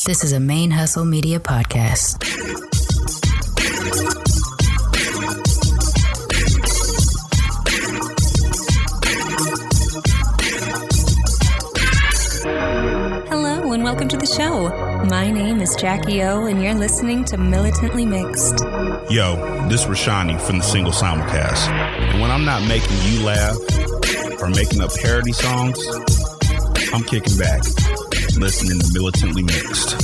This is a ManeHustle Media podcast. Hello and welcome to the show. My name is Jackie O and you're listening to Militantly Mixed. Yo, this is Rashani from the Single Simulcast. And when I'm not making you laugh or making up parody songs, I'm kicking back, listening to Militantly Mixed.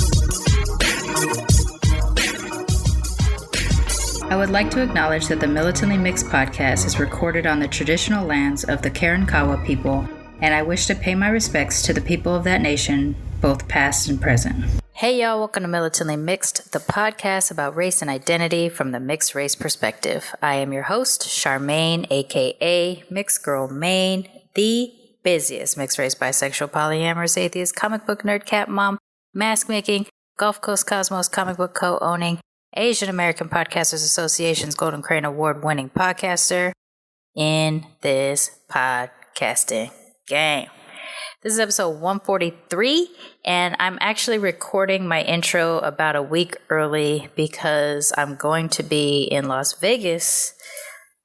I would like to acknowledge that the Militantly Mixed podcast is recorded on the traditional lands of the Karankawa people, and I wish to pay my respects to the people of that nation, both past and present. Hey y'all, welcome to Militantly Mixed, the podcast about race and identity from the mixed race perspective. I am your host, Charmaine, aka Mixed Girl Maine, the busiest mixed race, bisexual, polyamorous, atheist, comic book nerd, cat mom, mask making, Gulf Coast Cosmos comic book co-owning, Asian American Podcasters Association's Golden Crane Award winning podcaster in this podcasting game. This is episode 143, and I'm actually recording my intro about a week early because I'm going to be in Las Vegas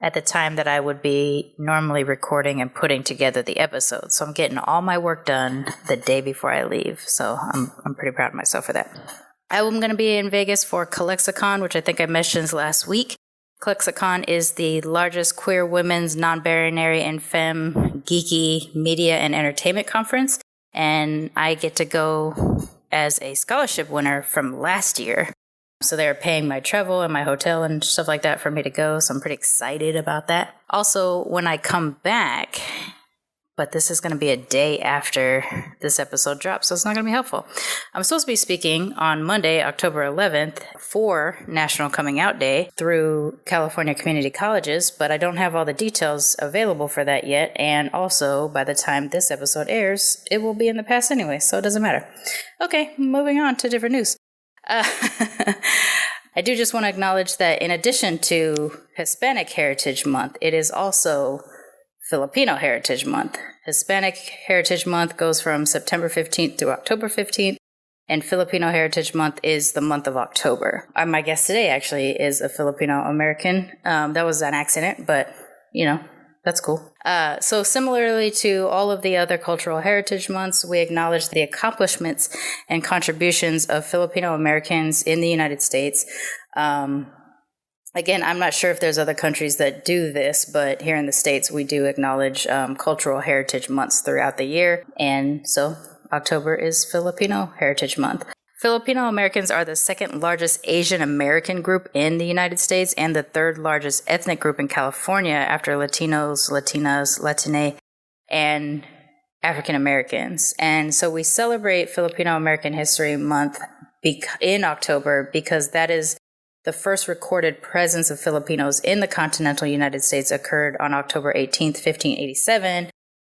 at the time that I would be normally recording and putting together the episode. So I'm getting all my work done the day before I leave. So I'm pretty proud of myself for that. I'm going to be in Vegas for Calexicon, which I think I mentioned last week. Calexicon is the largest queer women's non-binary and femme geeky media and entertainment conference. And I get to go as a scholarship winner from last year. So they're paying my travel and my hotel and stuff like that for me to go. So I'm pretty excited about that. Also, when I come back, but this is going to be a day after this episode drops, so it's not going to be helpful. I'm supposed to be speaking on Monday, October 11th, for National Coming Out Day through California community colleges, but I don't have all the details available for that yet. And also, by the time this episode airs, it will be in the past anyway, so it doesn't matter. Okay, moving on to different news. I do just want to acknowledge that in addition to Hispanic Heritage Month, it is also Filipino Heritage Month. Hispanic Heritage Month goes from September 15th through October 15th, and Filipino Heritage Month is the month of October. My guest today actually is a Filipino-American. That was an accident, but, you know, that's cool. So similarly to all of the other cultural heritage months, we acknowledge the accomplishments and contributions of Filipino-Americans in the United States. Again, I'm not sure if there's other countries that do this, but here in the States, we do acknowledge cultural heritage months throughout the year. And so October is Filipino Heritage Month. Filipino Americans are the second largest Asian American group in the United States and the third largest ethnic group in California after Latinos, Latinas, Latine, and African Americans. And so we celebrate Filipino American History Month in October because that is the first recorded presence of Filipinos in the continental United States occurred on October 18th, 1587,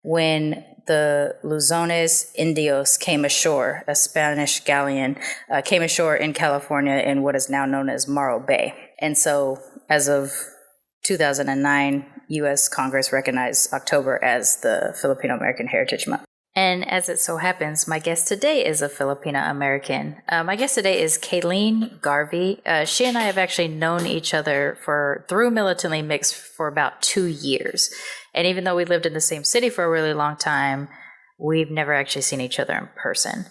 when the Luzones Indios came ashore, a Spanish galleon, came ashore in California in what is now known as Morro Bay. And so as of 2009, U.S. Congress recognized October as the Filipino-American Heritage Month. And as it so happens, my guest today is a Filipina-American. My guest today is Kayleen Garvey. She and I have actually known each other through Militantly Mixed for about 2 years. And even though we lived in the same city for a really long time, we've never actually seen each other in person.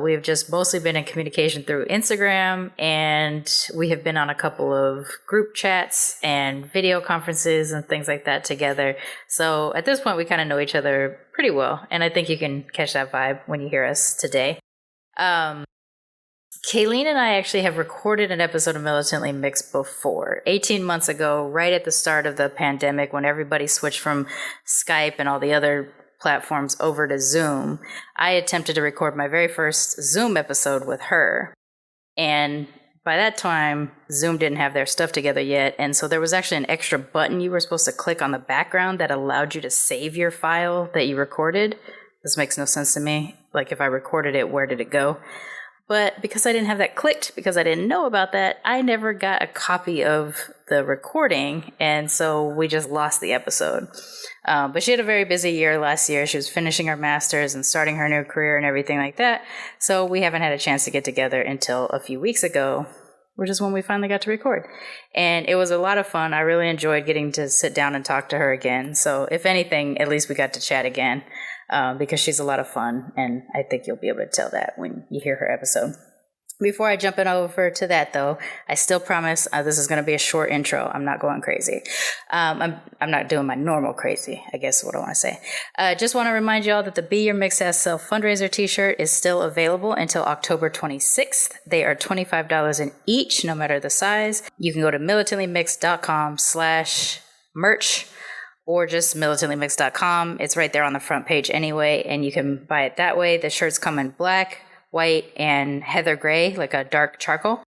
We have just mostly been in communication through Instagram, and we have been on a couple of group chats and video conferences and things like that together. So at this point, we kind of know each other pretty well, and I think you can catch that vibe when you hear us today. Kayleen and I actually have recorded an episode of Militantly Mixed before, 18 months ago, right at the start of the pandemic when everybody switched from Skype and all the other platforms over to Zoom. I attempted to record my very first Zoom episode with her. And by that time, Zoom didn't have their stuff together yet. And so there was actually an extra button you were supposed to click on the background that allowed you to save your file that you recorded. This makes no sense to me. Like if I recorded it, where did it go? But because I didn't have that clicked, because I didn't know about that, I never got a copy of the recording. And so we just lost the episode. But she had a very busy year last year. She was finishing her master's and starting her new career and everything like that. So we haven't had a chance to get together until a few weeks ago, which is when we finally got to record. And it was a lot of fun. I really enjoyed getting to sit down and talk to her again. So if anything, at least we got to chat again. Because she's a lot of fun, and I think you'll be able to tell that when you hear her episode. Before I jump in over to that, though, I still promise this is going to be a short intro. I'm not going crazy. I'm not doing my normal crazy, I guess is what I want to say. Just want to remind you all that the Be Your Mix As Self fundraiser t-shirt is still available until October 26th. They are $25 in each, no matter the size. You can go to militantlymix.com/merch. or just militantlymix.com. It's right there on the front page anyway, and you can buy it that way. The shirts come in black, white, and heather gray, like a dark charcoal.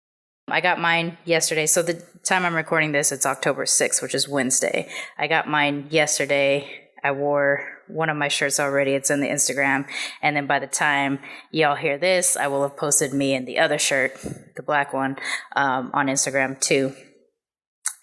I got mine yesterday. So the time I'm recording this, it's October 6th, which is Wednesday. I got mine yesterday. I wore one of my shirts already. It's in the Instagram. And then by the time y'all hear this, I will have posted me in the other shirt, the black one, on Instagram too.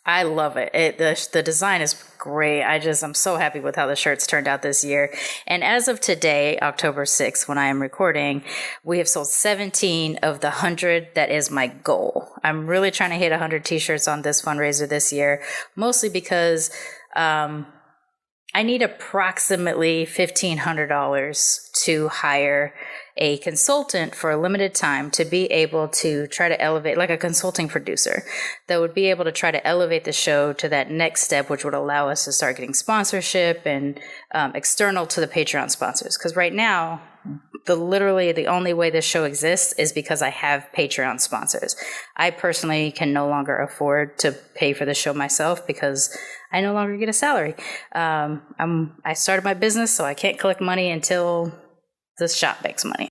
I love it. The design is great. I'm so happy with how the shirts turned out this year. And as of today, October 6th, when I am recording, we have sold 17 of the 100. That is my goal. I'm really trying to hit 100 t-shirts on this fundraiser this year, mostly because I need approximately $1,500 to hire a consultant for a limited time to be able to try to elevate, like a consulting producer that would be able to try to elevate the show to that next step, which would allow us to start getting sponsorship and external to the Patreon sponsors. Because right now, literally the only way this show exists is because I have Patreon sponsors. I personally can no longer afford to pay for the show myself because I no longer get a salary. I started my business, so I can't collect money until the shop makes money.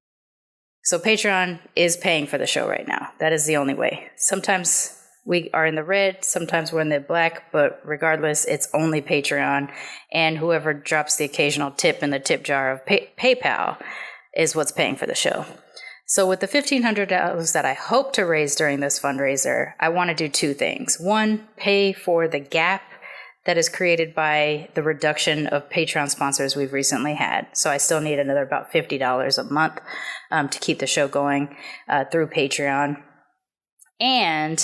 So Patreon is paying for the show right now. That is the only way. Sometimes we are in the red, sometimes we're in the black, but regardless, it's only Patreon. And whoever drops the occasional tip in the tip jar of PayPal is what's paying for the show. So with the $1,500 that I hope to raise during this fundraiser, I want to do two things. One, pay for the gap that is created by the reduction of Patreon sponsors we've recently had. So I still need another about $50 a month to keep the show going through Patreon. And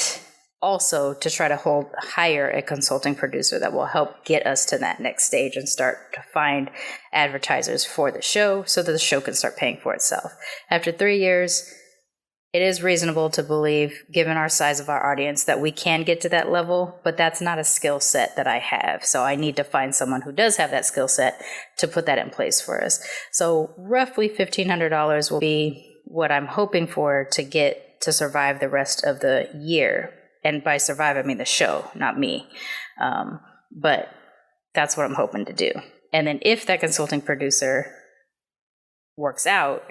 also to try to hire a consulting producer that will help get us to that next stage and start to find advertisers for the show so that the show can start paying for itself. After 3 years, it is reasonable to believe, given our size of our audience, that we can get to that level, but that's not a skill set that I have. So I need to find someone who does have that skill set to put that in place for us. So roughly $1,500 will be what I'm hoping for to get to survive the rest of the year. And by survive, I mean the show, not me. But that's what I'm hoping to do. And then if that consulting producer works out,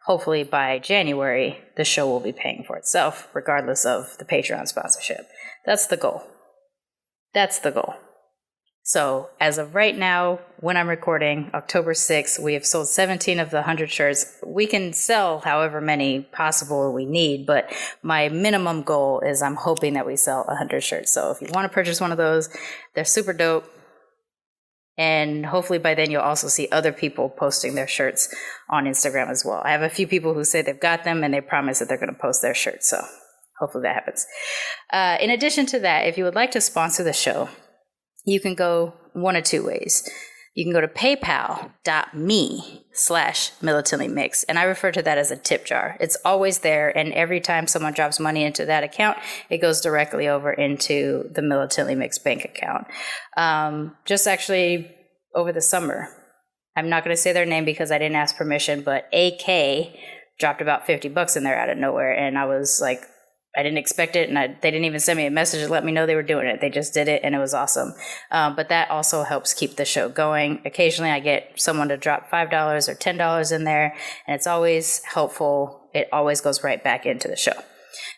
hopefully by January, the show will be paying for itself, regardless of the Patreon sponsorship. That's the goal. That's the goal. So as of right now, when I'm recording, October 6th, we have sold 17 of the 100 shirts. We can sell however many possible we need, but my minimum goal is I'm hoping that we sell 100 shirts. So if you want to purchase one of those, they're super dope. And hopefully by then you'll also see other people posting their shirts on Instagram as well. I have a few people who say they've got them and they promise that they're going to post their shirts. So hopefully that happens. In addition to that, if you would like to sponsor the show, you can go one of two ways. You can go to paypal.me/militantlymix. And I refer to that as a tip jar. It's always there. And every time someone drops money into that account, it goes directly over into the Militantly Mix bank account. Just actually over the summer, I'm not going to say their name because I didn't ask permission, but AK dropped about $50 in there out of nowhere. And I was like, I didn't expect it, and they didn't even send me a message to let me know they were doing it. They just did it, and it was awesome. But that also helps keep the show going. Occasionally, I get someone to drop $5 or $10 in there, and it's always helpful. It always goes right back into the show.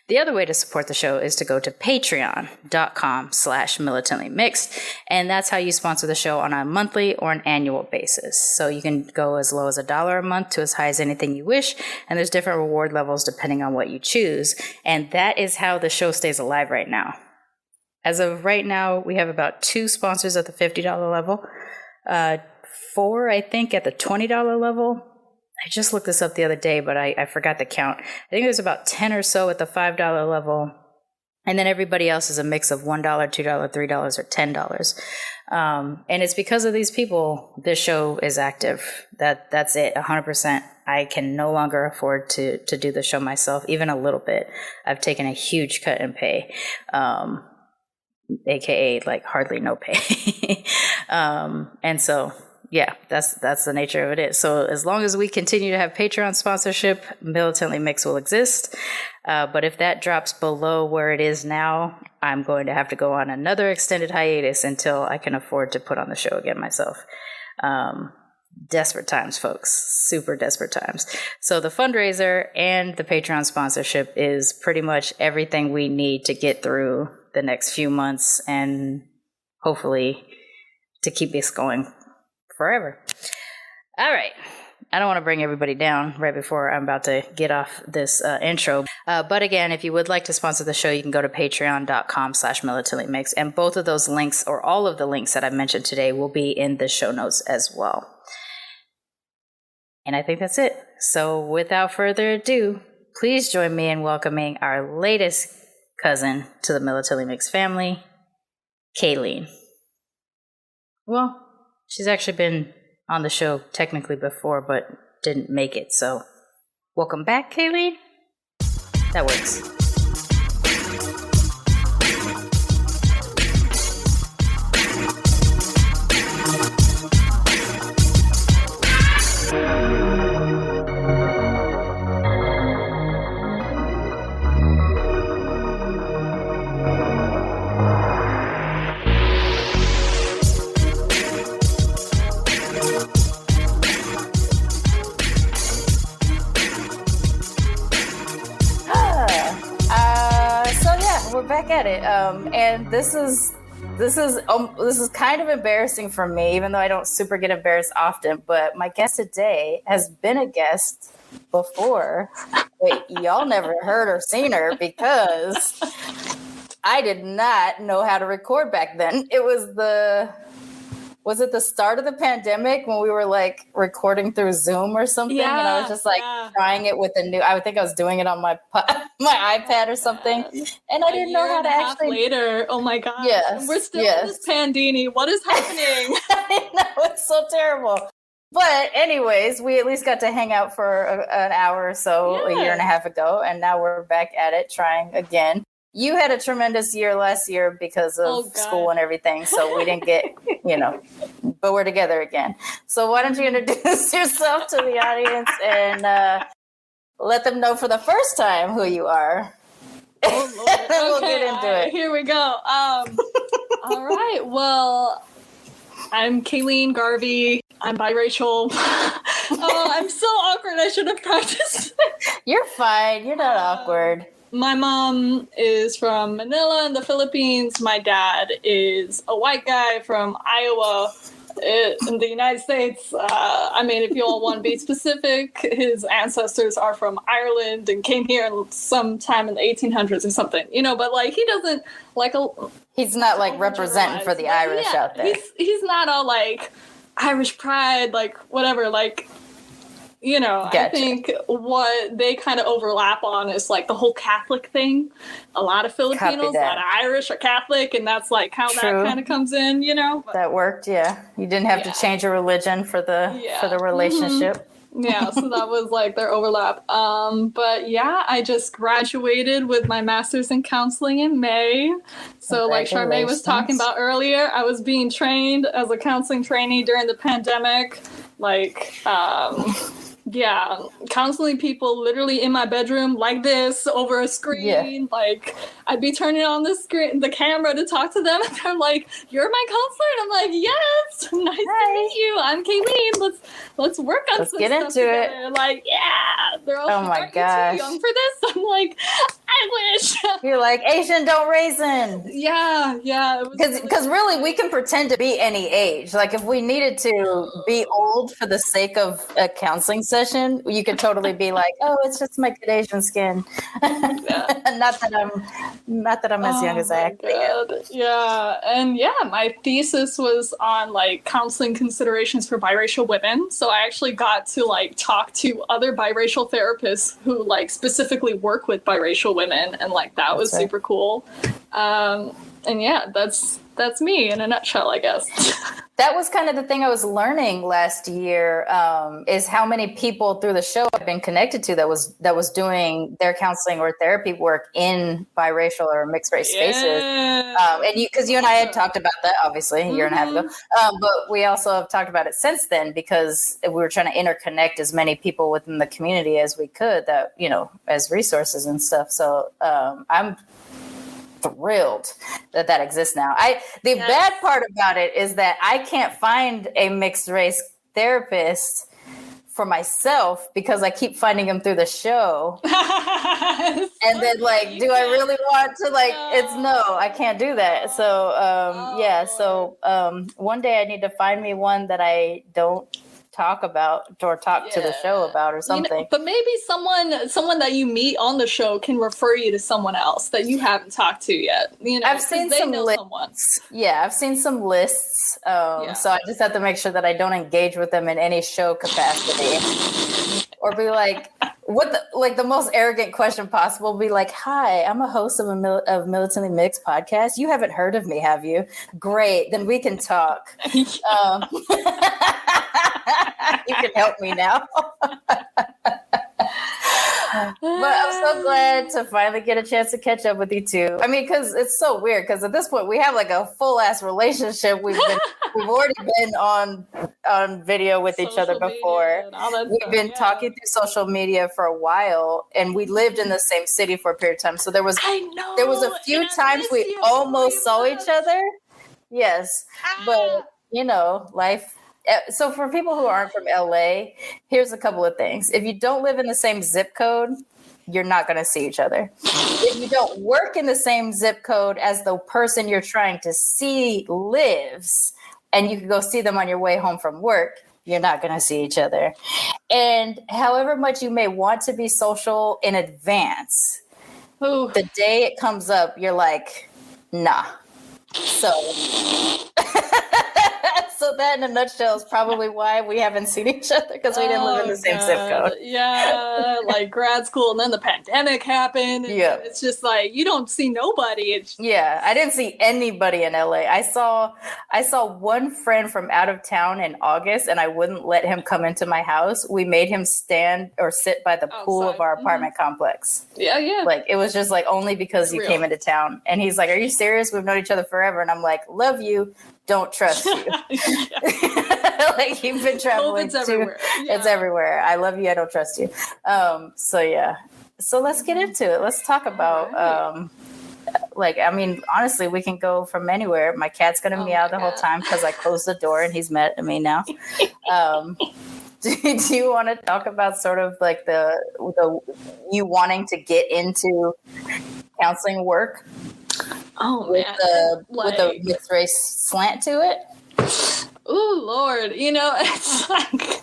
The other way to support the show is to go to patreon.com/militantlymixed, and that's how you sponsor the show on a monthly or an annual basis. So you can go as low as $1 a month to as high as anything you wish, and there's different reward levels depending on what you choose, and that is how the show stays alive right now. As of right now, we have about 2 sponsors at the $50 level, 4, I think, at the $20 level. I just looked this up the other day, but I forgot the count. I think there's about 10 or so at the $5 level. And then everybody else is a mix of $1, $2, $3, or $10. And it's because of these people, this show is active. That's it, 100%. I can no longer afford to do the show myself, even a little bit. I've taken a huge cut in pay, AKA like hardly no pay. And so... yeah, that's the nature of it. So as long as we continue to have Patreon sponsorship, Militantly Mixed will exist. But if that drops below where it is now, I'm going to have to go on another extended hiatus until I can afford to put on the show again myself. Desperate times, folks. Super desperate times. So the fundraiser and the Patreon sponsorship is pretty much everything we need to get through the next few months and hopefully to keep this going forever. All right. I don't want to bring everybody down right before I'm about to get off this intro. But again, if you would like to sponsor the show, you can go to patreon.com/militantlymixed. And both of those links, or all of the links that I mentioned today, will be in the show notes as well. And I think that's it. So without further ado, please join me in welcoming our latest cousin to the Militantly Mixed family, Kayleen. Well, she's actually been on the show technically before, but didn't make it. So welcome back, Kayleen. That works. Back at it, and this is kind of embarrassing for me, even though I don't super get embarrassed often. But my guest today has been a guest before. Wait, y'all never heard or seen her because I did not know how to record back then. Was it the start of the pandemic when we were like recording through Zoom or something? Yeah, and I was just like trying it with I think I was doing it on my iPad or something. And I didn't know how to actually. Later. Oh my God. Yes. We're still in this pandemic. What is happening? I know, it's so terrible. But anyways, we at least got to hang out for an hour or so a year and a half ago. And now we're back at it trying again. You had a tremendous year last year because of school and everything, so we didn't get, but we're together again. So why don't you introduce yourself to the audience and let them know for the first time who you are. Oh, Lord. And we'll get into it. Here we go. All right. Well, I'm Kayleen Garvey. I'm biracial. Oh, I'm so awkward. I should have practiced. You're fine. You're not awkward. My mom is from Manila in the Philippines. My dad is a white guy from Iowa in the United States. If you all want to be specific, his ancestors are from Ireland and came here sometime in the 1800s or something, but like he doesn't like he's not like representing for the Irish out there. He's not all like Irish pride, like whatever, like. Gotcha. I think what they kind of overlap on is like the whole Catholic thing. A lot of Filipinos, a lot of Irish are Catholic, and that's like how that kind of comes in, But, that worked, yeah. You didn't have to change your religion for the relationship. Mm-hmm. Yeah, so that was like their overlap. But yeah, I just graduated with my master's in counseling in May. So like Charmaine was talking about earlier, I was being trained as a counseling trainee during the pandemic. Counseling people literally in my bedroom like this over a screen. Yeah. Like I'd be turning on the camera to talk to them, and they're like, "You're my counselor," and I'm like, "Yes, nice to meet you. I'm Kayleen. Let's work on some get stuff into together." it. Like, yeah, they're all oh my like, gosh, "You're too young for this." I'm like, "I language. You're like, Asian don't raisin. Yeah. Because really, we can pretend to be any age. Like if we needed to be old for the sake of a counseling session, you could totally be like, oh, it's just my good Asian skin. not that I'm as young as I actually am. Yeah. And my thesis was on like counseling considerations for biracial women. So I actually got to like talk to other biracial therapists who like specifically work with biracial women, and like that was super cool. And that's me in a nutshell, I guess. That was kind of the thing I was learning last year, is how many people through the show I've been connected to that was doing their counseling or therapy work in biracial or mixed race spaces. And because you and I had talked about that, obviously, a year and a half ago. But we also have talked about it since then because we were trying to interconnect as many people within the community as we could, that, you know, as resources and stuff. So I'm thrilled that exists now. The bad part about it is that I can't find a mixed race therapist for myself because I keep finding them through the show. And then like, do I really want to like, it's no, I can't do that. So, one day I need to find me one that I don't talk about or talk to the show about or something. You know, but maybe someone that you meet on the show can refer you to someone else that you haven't talked to yet. You know, I've seen some lists. Yeah, I've seen some lists. So I just have to make sure that I don't engage with them in any show capacity. Or be like, the most arrogant question possible, be like, hi, I'm a host of of Militantly Mixed podcast. You haven't heard of me, have you? Great, then we can talk. You can help me now. But I'm so glad to finally get a chance to catch up with you two. I mean, because it's so weird. Because at this point, we have like a full ass relationship. We've already been on video with each other before. We've been talking through social media for a while, and we lived in the same city for a period of time. So there was a few times we almost saw each other. Yes, but you know, life. So for people who aren't from LA, here's a couple of things. If you don't live in the same zip code, you're not going to see each other. If you don't work in the same zip code as the person you're trying to see lives, and you can go see them on your way home from work, you're not going to see each other. And however much you may want to be social in advance, the day it comes up, you're like, nah. So that in a nutshell is probably why we haven't seen each other, because we didn't live in the same zip code. Yeah, like grad school, and then the pandemic happened. And it's just like you don't see nobody. I didn't see anybody in LA. I saw one friend from out of town in August, and I wouldn't let him come into my house. We made him stand or sit by the pool of our apartment complex. Yeah. Like it was just like only because you came into town. And he's like, "Are you serious? We've known each other forever." And I'm like, "Love you. Don't trust you." Like you've been traveling everywhere. It's everywhere. I love you. I don't trust you. So let's get into it. Let's talk about honestly, we can go from anywhere. My cat's gonna meow the whole time because I closed the door and he's mad at me now. Do you want to talk about sort of like the you wanting to get into counseling work? With a mixed race slant to it. Ooh, Lord, it's like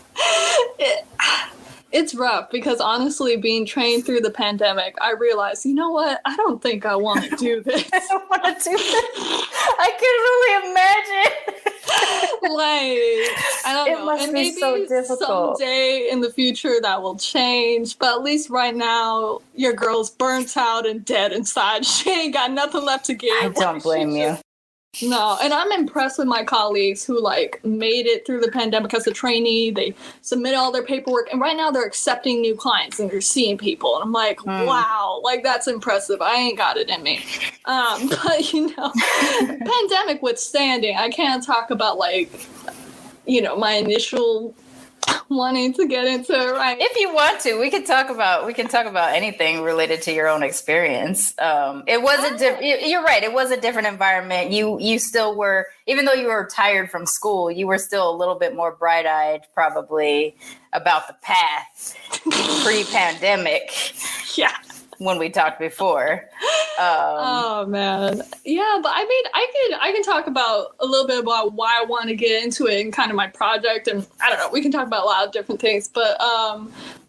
it's rough because honestly, being trained through the pandemic, I realized, you know what? I don't think I want to do this. I don't want to do this. I can really imagine. I don't know. It must and be maybe so difficult. Someday in the future that will change, but at least right now, your girl's burnt out and dead inside. She ain't got nothing left to give. I don't blame you. No, and I'm impressed with my colleagues who made it through the pandemic as a trainee. They submit all their paperwork, and right now they're accepting new clients and they're seeing people. And I'm like, wow, that's impressive. I ain't got it in me. But pandemic withstanding, I can't talk about my initial wanting to get into it, right? If you want to, we can talk about anything related to your own experience. It was you're right. It was a different environment. You still were, even though you were tired from school, you were still a little bit more bright-eyed, probably about the path pre-pandemic. Yeah. when we talked before. Oh man, yeah. But I mean, I can talk about a little bit about why I want to get into it and kind of my project, and I don't know. We can talk about a lot of different things, but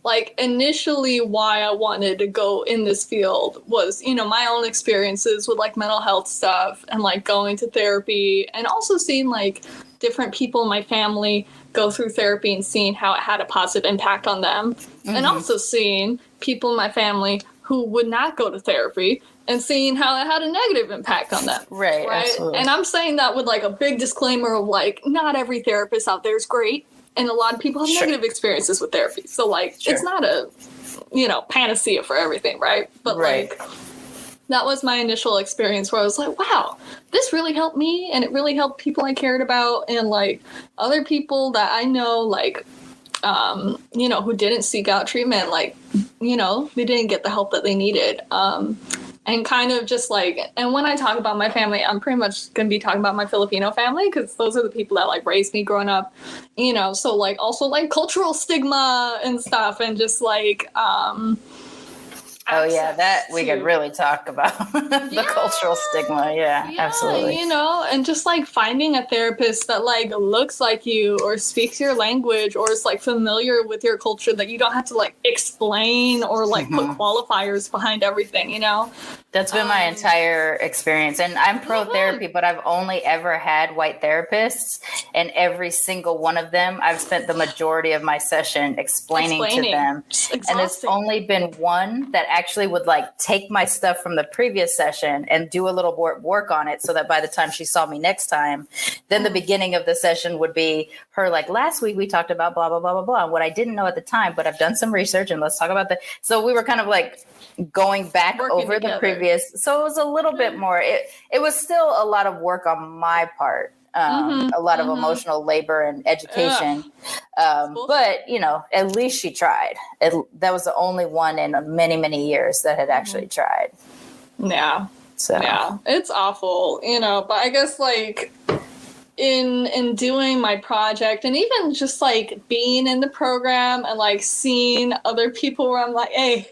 like initially, why I wanted to go in this field was, you know, my own experiences with like mental health stuff and like going to therapy, and also seeing like different people in my family go through therapy and seeing how it had a positive impact on them, and also seeing people in my family who would not go to therapy and seeing how it had a negative impact on them. Right. Absolutely. And I'm saying that with like a big disclaimer of like, not every therapist out there is great. And a lot of people have negative experiences with therapy. So like, it's not a, you know, panacea for everything. Right. But like, that was my initial experience where I was like, wow, this really helped me. And it really helped people I cared about. And like other people that I know, like, you know, who didn't seek out treatment, like, you know, they didn't get the help that they needed. And kind of just like, and when I talk about my family, I'm pretty much going to be talking about my Filipino family, because those are the people that like raised me growing up, you know, so like also like cultural stigma and stuff, and just like, that we could really talk about the cultural stigma. Yeah, absolutely. You know, and just like finding a therapist that like looks like you or speaks your language or is like familiar with your culture, that you don't have to like explain or like put qualifiers behind everything, you know? That's been my entire experience. And I'm pro therapy, but I've only ever had white therapists. And every single one of them, I've spent the majority of my session explaining. To them. And it's only been one that actually would like take my stuff from the previous session and do a little work on it, so that by the time she saw me next time, then the beginning of the session would be her like, last week we talked about blah, blah, blah, blah, blah. And what I didn't know at the time, but I've done some research and let's talk about that. So we were kind of like going back over the previous. So it was a little bit more, it was still a lot of work on my part. A lot of emotional labor and education. But, you know, at least she tried. That was the only one in many, many years that had actually tried. Yeah. So. Yeah, it's awful, you know, but I guess like in doing my project and even just like being in the program and like seeing other people where I'm like, hey,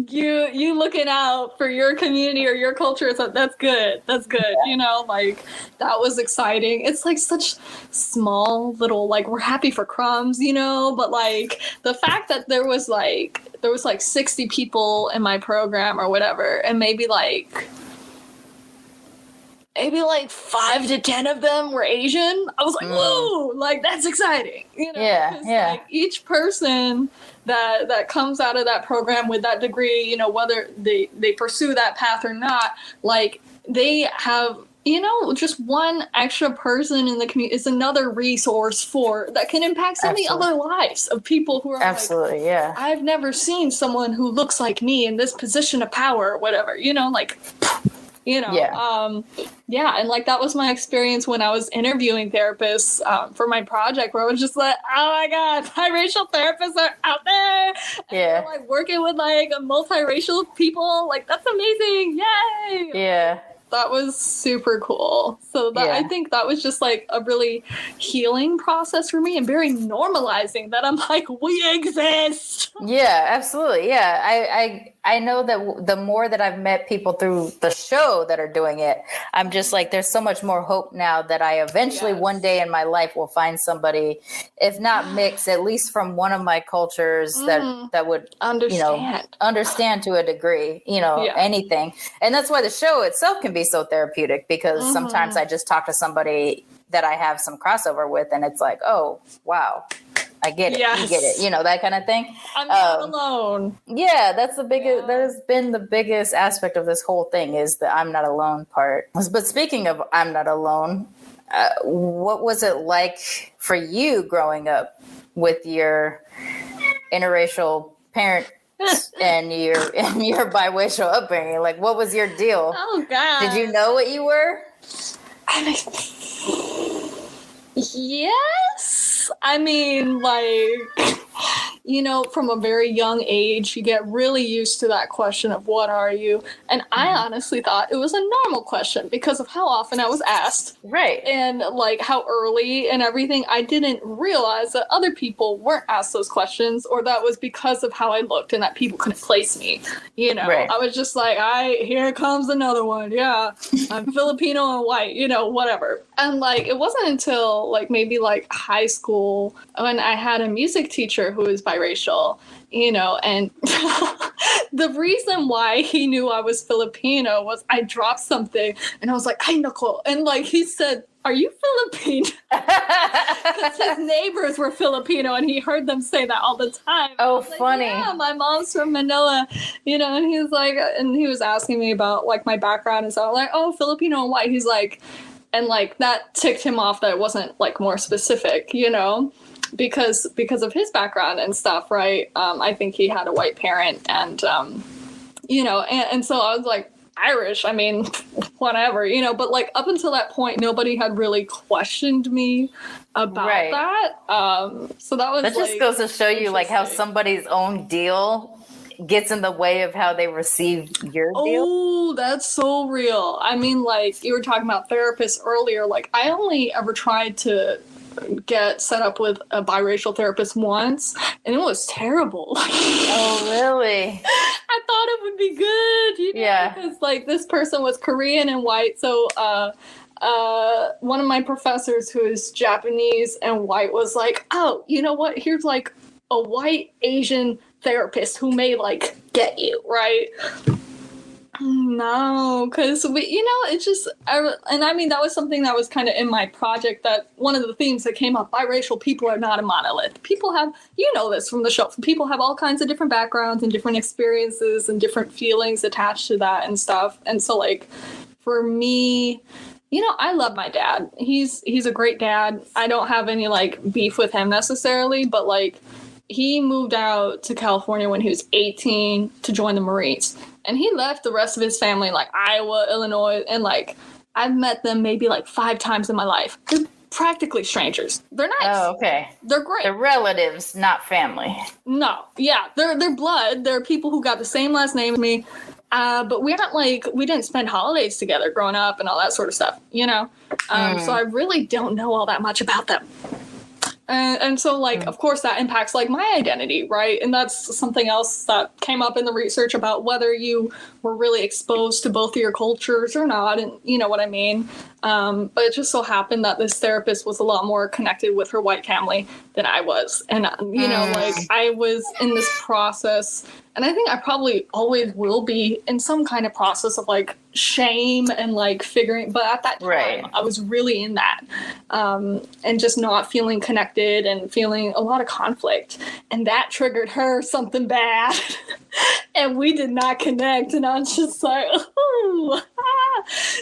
you looking out for your community or your culture, so that's good, you know, like that was exciting. It's like such small little, like, we're happy for crumbs, you know, but like the fact that there was like 60 people in my program or whatever, and maybe like 5 to 10 of them were Asian, I was like, whoa, like that's exciting, you know? Like each person that comes out of that program with that degree, you know, whether they pursue that path or not, like they have, you know, just one extra person in the community is another resource that can impact so many other lives of people who are I've never seen someone who looks like me in this position of power or whatever, you know, like, you know, and like that was my experience when I was interviewing therapists for my project, where I was just like, oh my god, biracial therapists are out there, and they're, like working with like multiracial people, like that's amazing, yay! That was super cool. So that I think that was just like a really healing process for me, and very normalizing that I'm like, we exist. Yeah, absolutely. Yeah, I know that the more that I've met people through the show that are doing it, I'm just like, there's so much more hope now that I eventually one day in my life will find somebody, if not mixed, at least from one of my cultures that would understand to a degree, you know, anything. And that's why the show itself can be so therapeutic, because sometimes I just talk to somebody that I have some crossover with, and it's like, oh, wow. I get it. You get it. You know, that kind of thing. I'm not alone. Yeah, that's the biggest. That has been the biggest aspect of this whole thing, is the I'm not alone part. But speaking of I'm not alone, what was it like for you growing up with your interracial parents and your biracial upbringing? Like, what was your deal? Oh God! Did you know what you were? Yes. I mean, like, from a very young age, you get really used to that question of what are you? And I honestly thought it was a normal question because of how often I was asked. Right. And like how early and everything. I didn't realize that other people weren't asked those questions, or that was because of how I looked and that people couldn't place me. Right. I was just like, here comes another one. Yeah, I'm Filipino and white, whatever. And like, it wasn't until like maybe like high school when I had a music teacher who was biracial, and the reason why he knew I was Filipino was I dropped something and I was like, ay nako. And like, he said, are you Filipino? Because his neighbors were Filipino and he heard them say that all the time. Oh, funny. Like, yeah, my mom's from Manila, and he was like, and he was asking me about like my background and so I'm like, oh, Filipino and white. He's like, and like that ticked him off that it wasn't like more specific, because of his background and stuff, right? I think he had a white parent and, and so I was like, Irish, I mean, whatever, but like up until that point, nobody had really questioned me about that. So that was that just goes to show you like how somebody's own deal gets in the way of how they receive your deal. Oh, that's so real. I mean, like you were talking about therapists earlier, like I only ever tried to get set up with a biracial therapist once and it was terrible. Oh, really? I thought it would be good, yeah, because like this person was Korean and white. So one of my professors who is Japanese and white was like, oh, you know what? Here's like a white Asian therapist who may like get you, right? No, because it's just, and I mean, that was something that was kind of in my project, that one of the themes that came up, biracial people are not a monolith. People have, this from the show, people have all kinds of different backgrounds and different experiences and different feelings attached to that and stuff. And so like, for me, I love my dad. He's a great dad. I don't have any like beef with him necessarily, but like, he moved out to California when he was 18 to join the Marines. And he left the rest of his family, like Iowa, Illinois, and like I've met them maybe like 5 times in my life. They're practically strangers. They're nice. Oh, okay. They're great. They're relatives, not family. No, yeah, they're blood. They're people who got the same last name as me. But we didn't spend holidays together growing up and all that sort of stuff, So I really don't know all that much about them. And so, like, of course, that impacts, like, my identity, right? And that's something else that came up in the research about whether you were really exposed to both of your cultures or not, and you know what I mean? But it just so happened that this therapist was a lot more connected with her white family than I was. And, like, I was in this process, and I think I probably always will be in some kind of process of, like, shame and, like, figuring, but at that time, I was really in that, and just not feeling connected and feeling a lot of conflict. And that triggered her something bad, and we did not connect, and I was just like, ooh.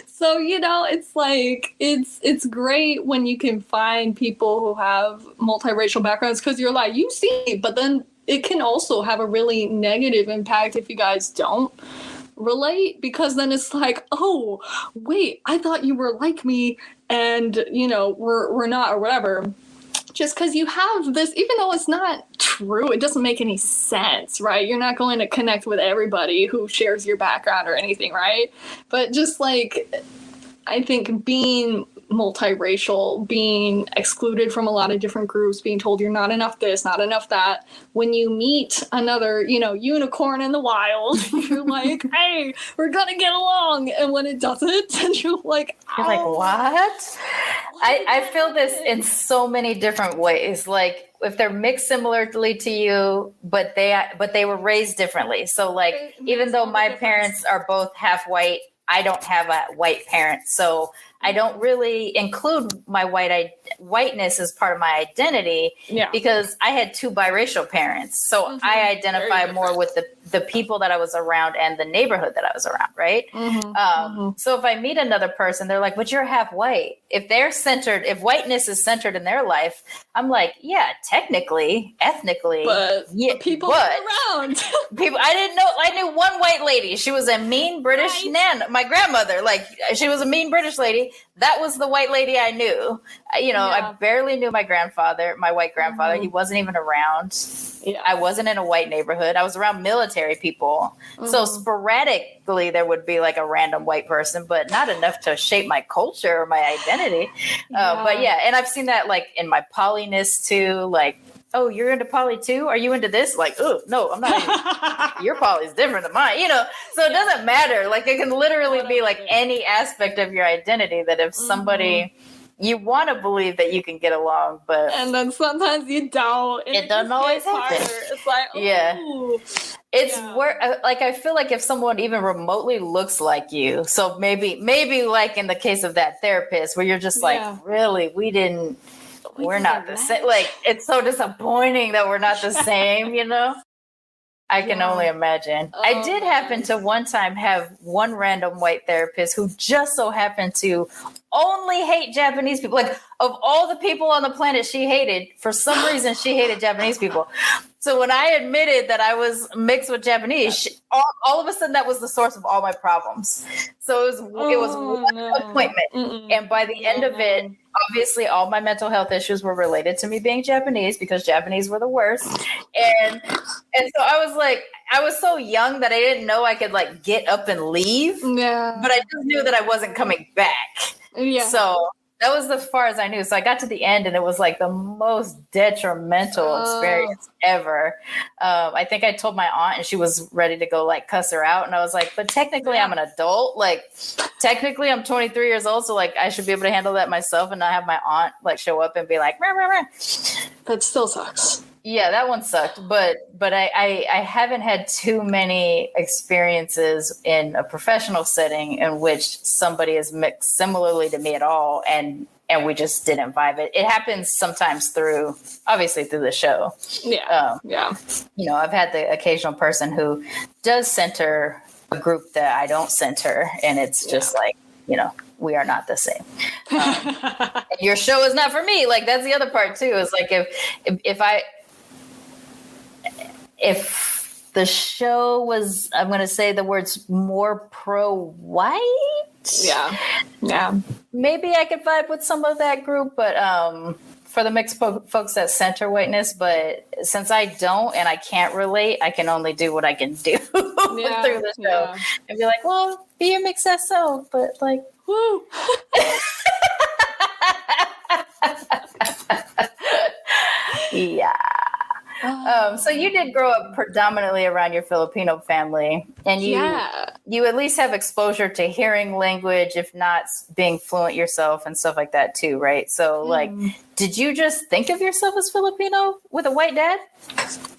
So, it's like, it's great when you can find people who have multiracial backgrounds, because you're like, you see, but then it can also have a really negative impact if you guys don't relate, because then it's like, oh, wait, I thought you were like me, and, we're not, or whatever. Just because you have this, even though it's not true, it doesn't make any sense, right? You're not going to connect with everybody who shares your background or anything, right? But just like, I think being multiracial, being excluded from a lot of different groups, being told you're not enough this, not enough that, when you meet another, unicorn in the wild, you're like, hey, we're gonna get along. And when it doesn't, then you're like, what? I feel this in so many different ways. Like, if they're mixed similarly to you, but they were raised differently. So like, even though my parents are both half white, I don't have a white parent. So I don't really include my whiteness as part of my identity, because I had 2 biracial parents. So I identify more with the people that I was around and the neighborhood that I was around, right? So if I meet another person, they're like, but you're half white. If whiteness is centered in their life, I'm like, yeah, technically, ethnically, but people around. People, I didn't know. I knew one white lady. She was a mean British my grandmother, like, she was a mean British lady. that was the white lady I knew. I barely knew my white grandfather. He wasn't even around. Yeah. I wasn't in a white neighborhood. I was around military people. So sporadically there would be like a random white person, but not enough to shape my culture or my identity. But yeah, and I've seen that like in my polyness too, like, oh, you're into poly too? Are you into this? Like, oh, no, I'm not. Your poly is different than mine, So it doesn't matter. Like, it can literally be like any aspect of your identity that if somebody, you want to believe that you can get along, but. And then sometimes you don't. It doesn't always happen. It's like, ooh. Yeah. It's where, like, I feel like if someone even remotely looks like you, so maybe like in the case of that therapist where you're just like, really, we're not the same. Like, it's so disappointing that we're not the same, I can only imagine. I did happen to one time have one random white therapist who just so happened to only hate Japanese people. Like, of all the people on the planet she hated, for some reason she hated Japanese people. So when I admitted that I was mixed with Japanese, all of a sudden that was the source of all my problems. So it was one appointment. And by the end of it, obviously all my mental health issues were related to me being Japanese because Japanese were the worst. And so I was so young that I didn't know I could like get up and leave. Yeah. But I just knew that I wasn't coming back. Yeah. So that was as far as I knew. So I got to the end and it was like the most detrimental experience ever. I think I told my aunt and she was ready to go like cuss her out. And I was like, but technically I'm an adult. Like technically I'm 23 years old. So like I should be able to handle that myself and not have my aunt like show up and be like, rah, rah, rah. That still sucks. Yeah, that one sucked. But I haven't had too many experiences in a professional setting in which somebody is mixed similarly to me at all. And we just didn't vibe it. It happens sometimes obviously through the show. Yeah. I've had the occasional person who does center a group that I don't center. And it's just like, we are not the same. And your show is not for me. Like, that's the other part too. Is like, if the show was, I'm going to say the words more pro-white. Yeah. Maybe I could vibe with some of that group, but for the mixed folks that center whiteness. But since I don't and I can't relate, I can only do what I can do through the show. And be like, well, be a mixed SO, but like, woo. Yeah. So you did grow up predominantly around your Filipino family, and you at least have exposure to hearing language, if not being fluent yourself and stuff like that too, right? So like, did you just think of yourself as Filipino with a white dad?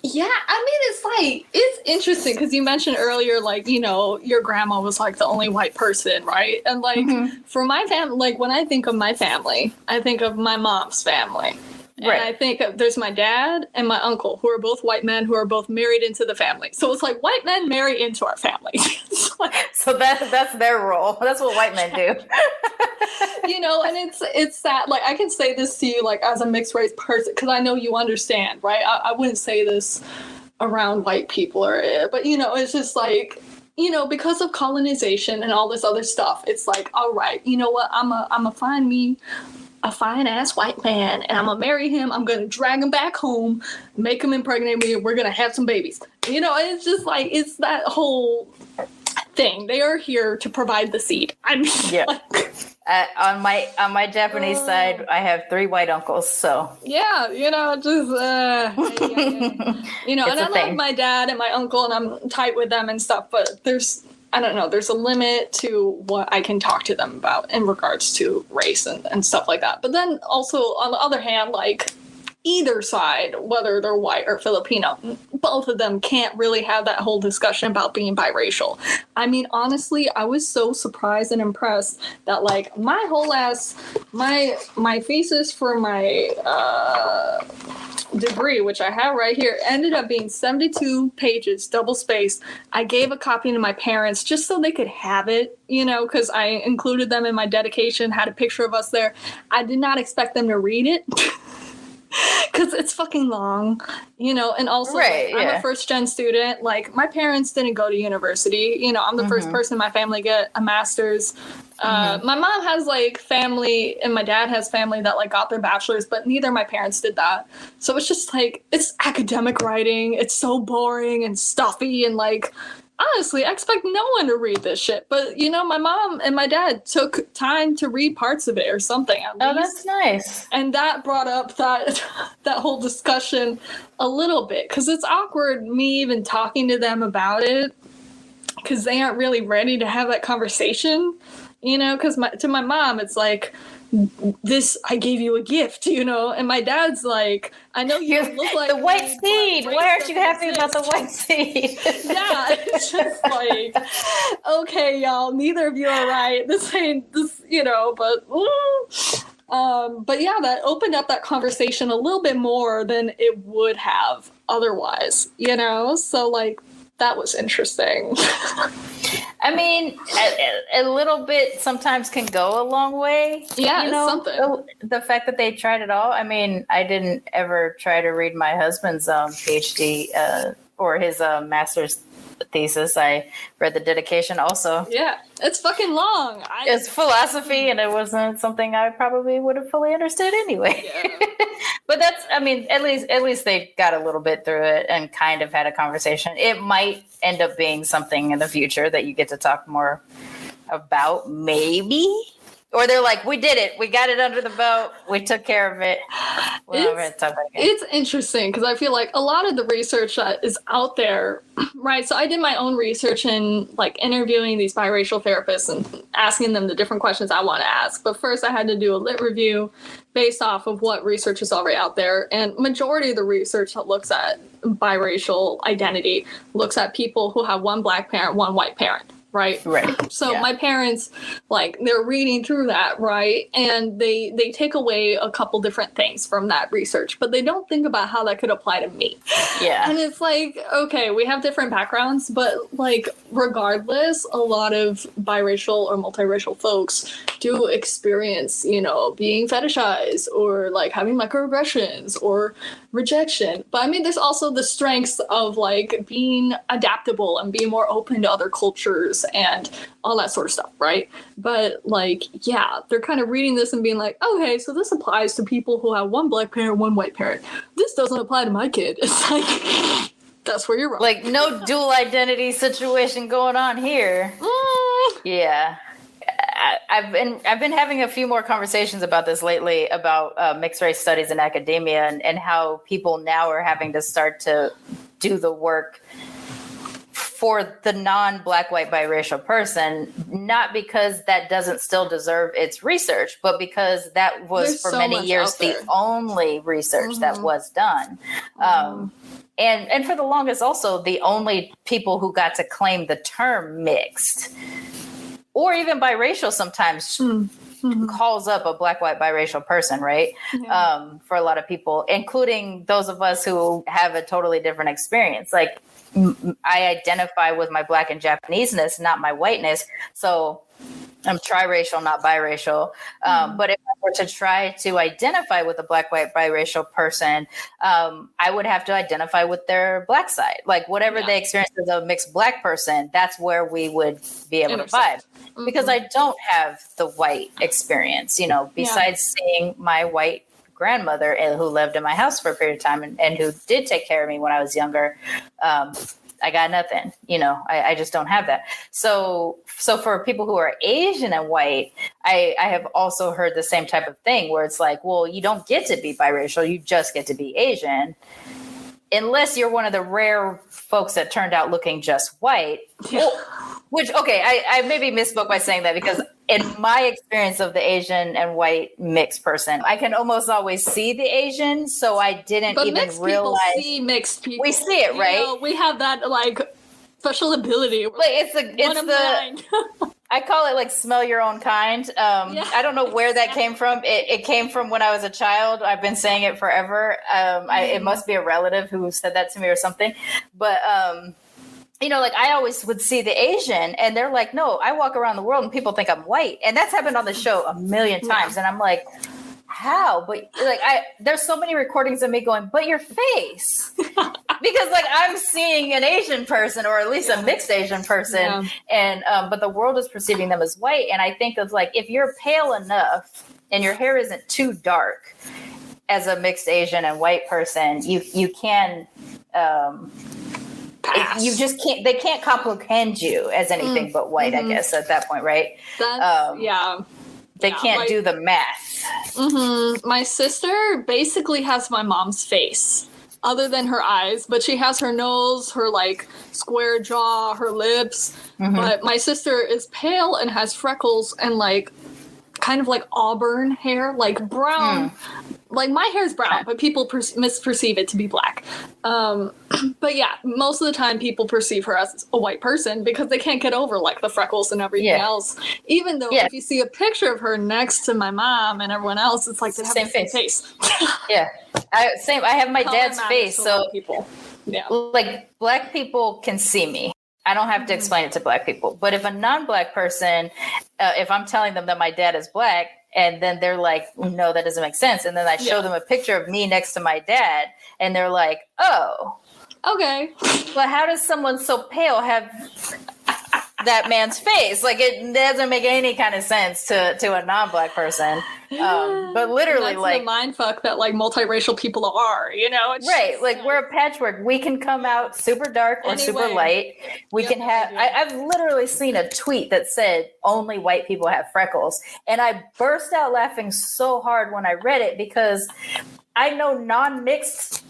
Yeah, I mean, it's interesting because you mentioned earlier, like, your grandma was like the only white person, right? And like, for my family, like when I think of my family, I think of my mom's family. And I think there's my dad and my uncle, who are both white men, who are both married into the family. So it's like white men marry into our family. So that's their role. That's what white men do. And it's sad. Like, I can say this to you, like, as a mixed race person, because I know you understand, right? I wouldn't say this around white people, but it's just like, because of colonization and all this other stuff, it's like, all right, you know what? I'm a find me a fine ass white man and I'm gonna marry him. I'm gonna drag him back home, make him impregnate me, and we're gonna have some babies. It's just like, it's that whole thing. They are here to provide the seed. I mean, on my Japanese side, I have 3 white uncles. So and I love my dad and my uncle, and I'm tight with them and stuff. But there's a limit to what I can talk to them about in regards to race and stuff like that. But then also, on the other hand, like, either side, whether they're white or Filipino, both of them can't really have that whole discussion about being biracial. I mean, honestly, I was so surprised and impressed that, like, my whole ass, my thesis for my degree, which I have right here, ended up being 72 pages, double spaced. I gave a copy to my parents just so they could have it, because I included them in my dedication, had a picture of us there. I did not expect them to read it. Because it's fucking long, and also I'm a first-gen student. Like, my parents didn't go to university. I'm the first person in my family to get a master's. My mom has like family and my dad has family that like got their bachelor's, but neither of my parents did that. So it's just like, it's academic writing. It's so boring and stuffy and like, honestly, I expect no one to read this shit. But, you know, my mom and my dad took time to read parts of it or something at least. Oh, that's nice. And that brought up that whole discussion a little bit. Because it's awkward me even talking to them about it. Because they aren't really ready to have that conversation. You know, because to my mom, it's like, this, I gave you a gift, you know, and my dad's like, I know you look like the white seed. Why aren't you happy about the white seed? Yeah, it's just like, okay, y'all, neither of you are right. This ain't this, you know, but yeah, that opened up that conversation a little bit more than it would have otherwise, you know, so like that was interesting. I mean, a little bit sometimes can go a long way. Yeah, you know, it's something. The fact that they tried it all. I mean, I didn't ever try to read my husband's PhD or his master's thesis. I read the dedication also. Yeah, it's fucking long. It's philosophy, and it wasn't something I probably would have fully understood anyway. Yeah. But that's, I mean, at least they got a little bit through it and kind of had a conversation. It might end up being something in the future that you get to talk more about, maybe. Or they're like, we did it. We got it under the belt. We took care of it. It's interesting because I feel like a lot of the research that is out there, right? So I did my own research in like interviewing these biracial therapists and asking them the different questions I want to ask. But first I had to do a lit review based off of what research is already out there. And majority of the research that looks at biracial identity looks at people who have one black parent, one white parent. Right. So my parents, like, they're reading through that, right? And they take away a couple different things from that research, but they don't think about how that could apply to me. Yeah. And it's like, okay, we have different backgrounds, but like, regardless, a lot of biracial or multiracial folks do experience, you know, being fetishized or like having microaggressions or rejection. But I mean, there's also the strengths of like being adaptable and being more open to other cultures and all that sort of stuff, right? But like, yeah, they're kind of reading this and being like, okay, so this applies to people who have one black parent, one white parent. This doesn't apply to my kid. It's like, that's where you're wrong. Like, no dual identity situation going on here. Yeah. I've been having a few more conversations about this lately about mixed race studies in academia and how people now are having to start to do the work for the non-black, white, biracial person, not because that doesn't still deserve its research, but because that was for many years the only research that was done. And for the longest also the only people who got to claim the term mixed or even biracial sometimes calls up a black, white, biracial person, right? Yeah. For a lot of people, including those of us who have a totally different experience. Like, I identify with my black and Japaneseness, not my whiteness. So I'm triracial, not biracial. But if I were to try to identify with a black, white, biracial person, I would have to identify with their black side. Like whatever they experience as a mixed black person, that's where we would be able to vibe. Because I don't have the white experience, you know, besides seeing my white grandmother who lived in my house for a period of time and who did take care of me when I was younger. I got nothing, you know, I just don't have that. So for people who are Asian and white, I have also heard the same type of thing where it's like, well, you don't get to be biracial. You just get to be Asian. Unless you're one of the rare folks that turned out looking just white, which, okay, I maybe misspoke by saying that because in my experience of the Asian and white mixed person, I can almost always see the Asian. So I didn't even realize. People see mixed people. We see it, right? You know, we have that like special ability. Like it's the I call it like smell your own kind. I don't know where that came from. It came from when I was a child. I've been saying it forever. It must be a relative who said that to me or something. But, you know, like I always would see the Asian and they're like, no, I walk around the world and people think I'm white. And that's happened on the show a million times. And I'm like, how? But like, there's so many recordings of me going, but your face, Because like I'm seeing an Asian person, or at least a mixed Asian person, and but the world is perceiving them as white. And I think of like, if you're pale enough and your hair isn't too dark as a mixed Asian and white person, you can you just can't, they can't comprehend you as anything but white, I guess, at that point, right? That's, they can't do the math. My sister basically has my mom's face, other than her eyes, but she has her nose, her like square jaw, her lips. But my sister is pale and has freckles and like kind of like auburn hair, like brown. Like my hair is brown, but people misperceive it to be black. But yeah, most of the time people perceive her as a white person because they can't get over like the freckles and everything else. Even though if you see a picture of her next to my mom and everyone else, it's like they have the same face. I have my dad's face, so people. Like black people can see me. I don't have to explain it to black people. But if a non-black person, if I'm telling them that my dad is black, and then they're like, no, that doesn't make sense. And then I show them a picture of me next to my dad, and they're like, oh. Okay. But how does someone so pale have that man's face? Like, it doesn't make any kind of sense to a non-black person. But literally, that's like, the mind fuck that like multiracial people are, you know? It's right. just, Like, we're a patchwork. We can come out super dark or super light. We can have, I've literally seen a tweet that said only white people have freckles. And I burst out laughing so hard when I read it, because I know non-mixed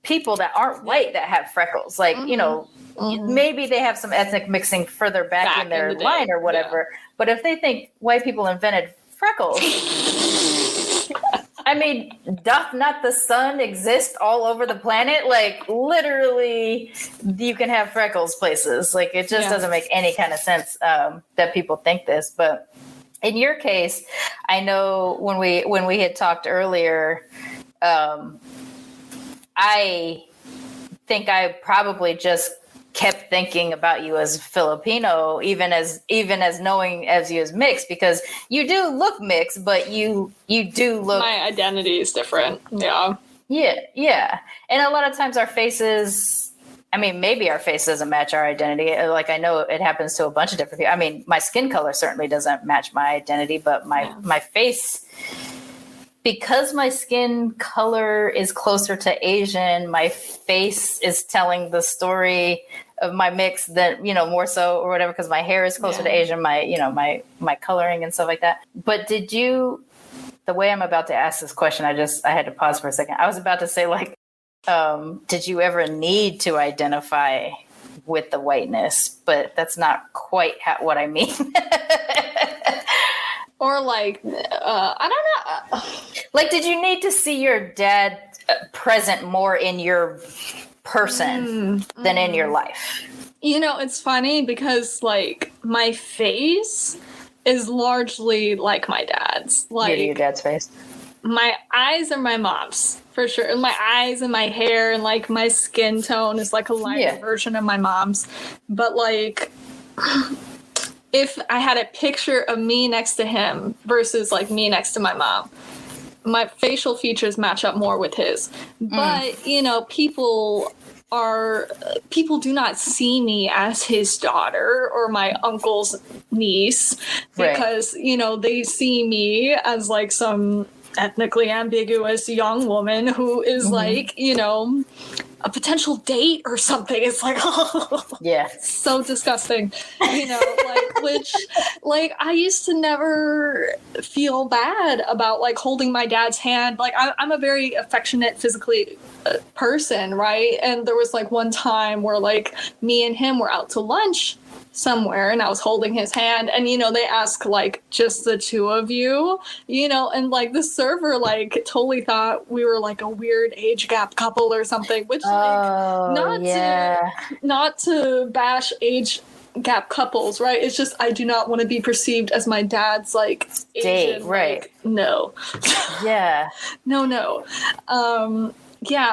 people that aren't white that have freckles. Like, you know, maybe they have some ethnic mixing further back in their line or whatever. But if they think white people invented freckles, I mean, doth not the sun exist all over the planet? Like, literally, you can have freckles places. Like, it just doesn't make any kind of sense that people think this. But in your case, I know when we had talked earlier, I think I probably just kept thinking about you as Filipino, even as knowing as you as mixed, because you do look mixed, but you do look. My identity is different. Yeah. And a lot of times our faces, I mean, maybe our face doesn't match our identity. Like, I know it happens to a bunch of different people. I mean, my skin color certainly doesn't match my identity, but my face, because my skin color is closer to Asian, my face is telling the story of my mix that, you know, more so or whatever, because my hair is closer to Asian, my coloring and stuff like that. But did you, the way I'm about to ask this question, I had to pause for a second. I was about to say, like, did you ever need to identify with the whiteness? But that's not quite what I mean. Or like, I don't know. Like, did you need to see your dad present more in your person than in your life? You know, it's funny because like my face is largely like my dad's. Like your dad's face. My eyes are my mom's for sure. And my eyes and my hair and like my skin tone is like a lighter version of my mom's. But like, if I had a picture of me next to him versus like me next to my mom, my facial features match up more with his. But, you know, people do not see me as his daughter or my uncle's niece because, you know, they see me as like some ethnically ambiguous young woman who is like, you know, a potential date or something. It's like, so disgusting, you know, like, which, like, I used to never feel bad about like holding my dad's hand. Like, I'm a very affectionate physically person, right? And there was like one time where like me and him were out to lunch somewhere and I was holding his hand and, you know, they ask like just the two of you, you know, and like the server like totally thought we were like a weird age gap couple or something, which not to bash age gap couples, right? It's just I do not want to be perceived as my dad's like Asian, date, right? Like, no. No.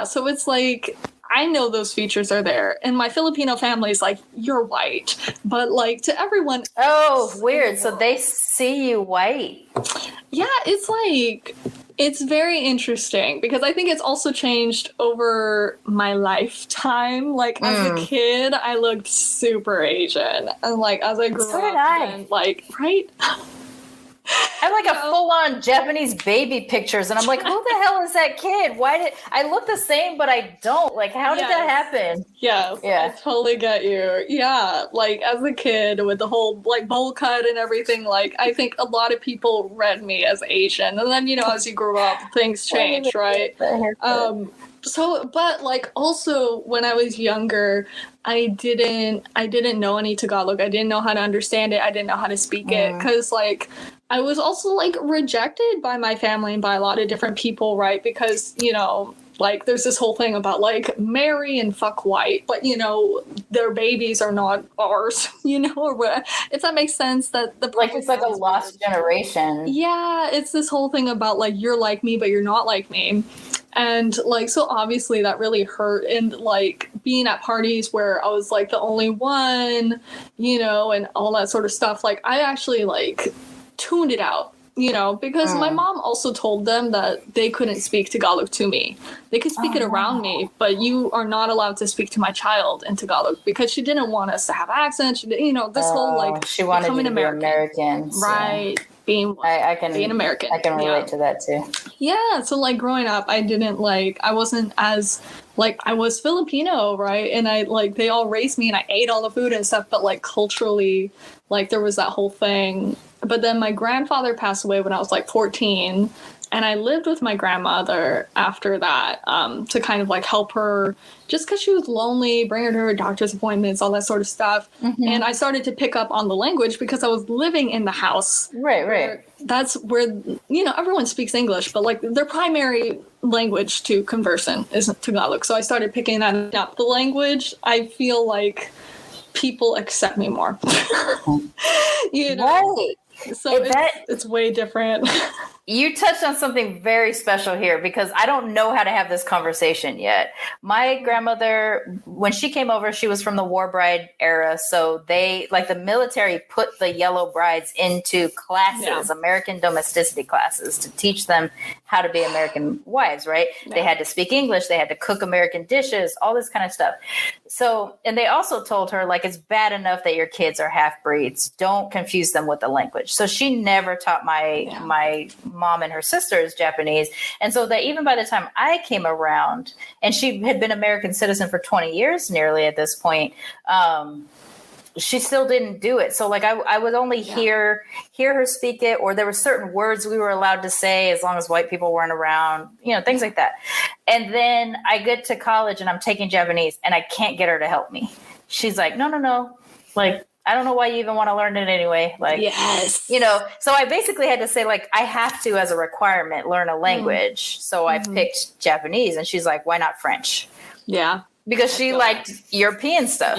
So it's like I know those features are there. And my Filipino family is like, you're white. But like to everyone. Oh, weird. So they see you white. Yeah, it's like It's very interesting because I think it's also changed over my lifetime. Like as a kid, I looked super Asian, and like as I grew So did up, I. then, like right. I have like a full-on Japanese baby pictures, and I'm like, who the hell is that kid? Why did I look the same, but I don't? Like, how did that happen? Yes, Yeah. I totally get you. Yeah, like as a kid with the whole like bowl cut and everything, like I think a lot of people read me as Asian, and then as you grew up, things change, right? So, but like also when I was younger, I didn't know any Tagalog. I didn't know how to understand it. I didn't know how to speak it because like I was also like rejected by my family and by a lot of different people, right? Because like there's this whole thing about like marry and fuck white, but their babies are not ours, or what, if that makes sense. That the like it's like a lost generation. Yeah, it's this whole thing about like you're like me, but you're not like me. And like, so obviously that really hurt. And like being at parties where I was like the only one, and all that sort of stuff, like I actually like tuned it out, because my mom also told them that they couldn't speak Tagalog to me. They could speak it around me, but you are not allowed to speak to my child in Tagalog because she didn't want us to have accents. She, this whole like she wanted becoming you to be American, right? Being American. I can relate to that too. Yeah, so like growing up, I wasn't as like I was Filipino, right? And I like they all raised me and I ate all the food and stuff, but like culturally, like there was that whole thing. But then my grandfather passed away when I was like 14, and I lived with my grandmother after that to kind of like help her just because she was lonely, bring her to her doctor's appointments, all that sort of stuff. And I started to pick up on the language because I was living in the house. Right. That's where, everyone speaks English, but like their primary language to converse in is Tagalog. So I started picking that up. The language, I feel like people accept me more. Right. So it's way different. You touched on something very special here because I don't know how to have this conversation yet. My grandmother, when she came over, she was from the war bride era. So they, like the military, put the yellow brides into classes, American domesticity classes, to teach them how to be American wives, right? Yeah. They had to speak English. They had to cook American dishes, all this kind of stuff. So, and they also told her, like, it's bad enough that your kids are half-breeds. Don't confuse them with the language. So she never taught my mom and her sisters Japanese. And so that even by the time I came around, and she had been American citizen for 20 years nearly at this point, she still didn't do it. So like I would only hear her speak it, or there were certain words we were allowed to say as long as white people weren't around, things like that. And then I get to college and I'm taking Japanese and I can't get her to help me. She's like, no. Like, I don't know why you even want to learn it anyway. Like, yes. So I basically had to say, like, I have to, as a requirement, learn a language. So I picked Japanese, and she's like, why not French? Yeah. Because she liked European stuff,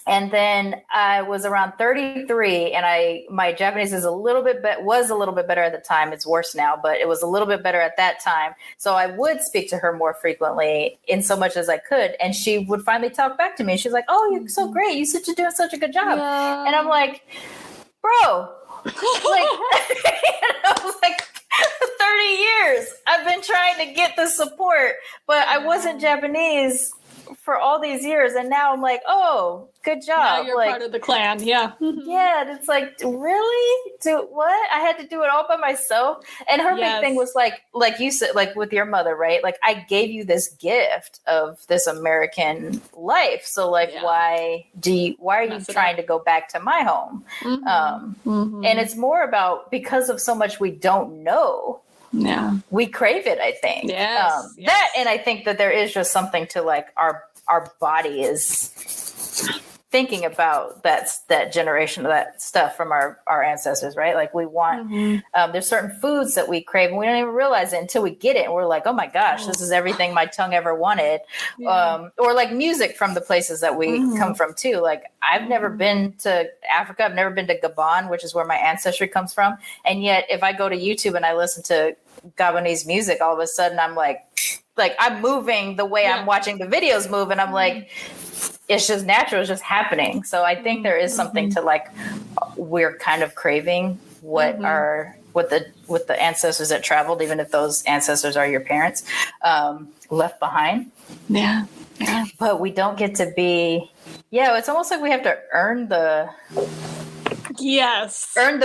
And then I was around 33, and my Japanese was a little bit better at the time. It's worse now, but it was a little bit better at that time. So I would speak to her more frequently in so much as I could. And she would finally talk back to me. She's like, oh, you're so great. You're doing such a good job. Yeah. And I'm like, bro, like, I was like, 30 years I've been trying to get the support, but I wasn't Japanese for all these years, and now I'm like, oh, good job. Now you're part of the clan. Yeah. Yeah. And it's like, really? Do what? I had to do it all by myself. And her big thing was like you said, like with your mother, right? Like, I gave you this gift of this American life. So like, why are you trying to go back to my home? And it's more about, because of so much we don't know. Yeah, we crave it, I think. Yes. That, and I think that there is just something to like our body is thinking about that generation of that stuff from our ancestors, right? Like we want, there's certain foods that we crave and we don't even realize it until we get it. And we're like, oh my gosh, this is everything my tongue ever wanted. Or like music from the places that we come from too. Like I've never been to Africa. I've never been to Gabon, which is where my ancestry comes from. And yet if I go to YouTube and I listen to Gabonese music, all of a sudden I'm like I'm moving the way I'm watching the videos move. And I'm like, it's just natural. It's just happening. So I think there is something to like, we're kind of craving what our with the ancestors that traveled, even if those ancestors are your parents, left behind. Yeah. But we don't get to be. Yeah, it's almost like we have to earn the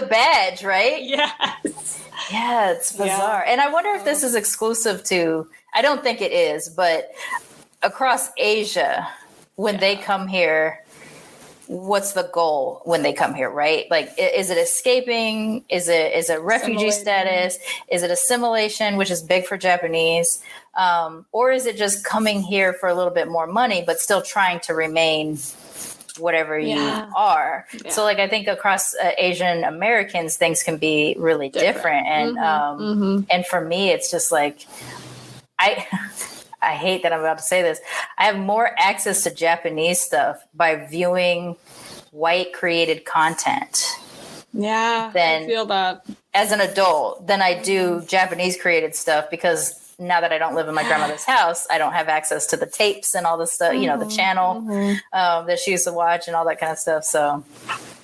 badge, right? Yes. Yeah, it's bizarre. And I wonder if this is exclusive to. I don't think it is, but across Asia, when they come here, what's the goal when they come here, right? Like, is it escaping? Is it refugee status? Is it assimilation, which is big for Japanese? Or is it just coming here for a little bit more money, but still trying to remain whatever you are? Yeah. So, like, I think across Asian Americans, things can be really different. And and for me, it's just like, I hate that I'm about to say this. I have more access to Japanese stuff by viewing white created content. Yeah, I feel that. As an adult than I do Japanese created stuff, because now that I don't live in my grandmother's house, I don't have access to the tapes and all the stuff, the channel that she used to watch and all that kind of stuff. So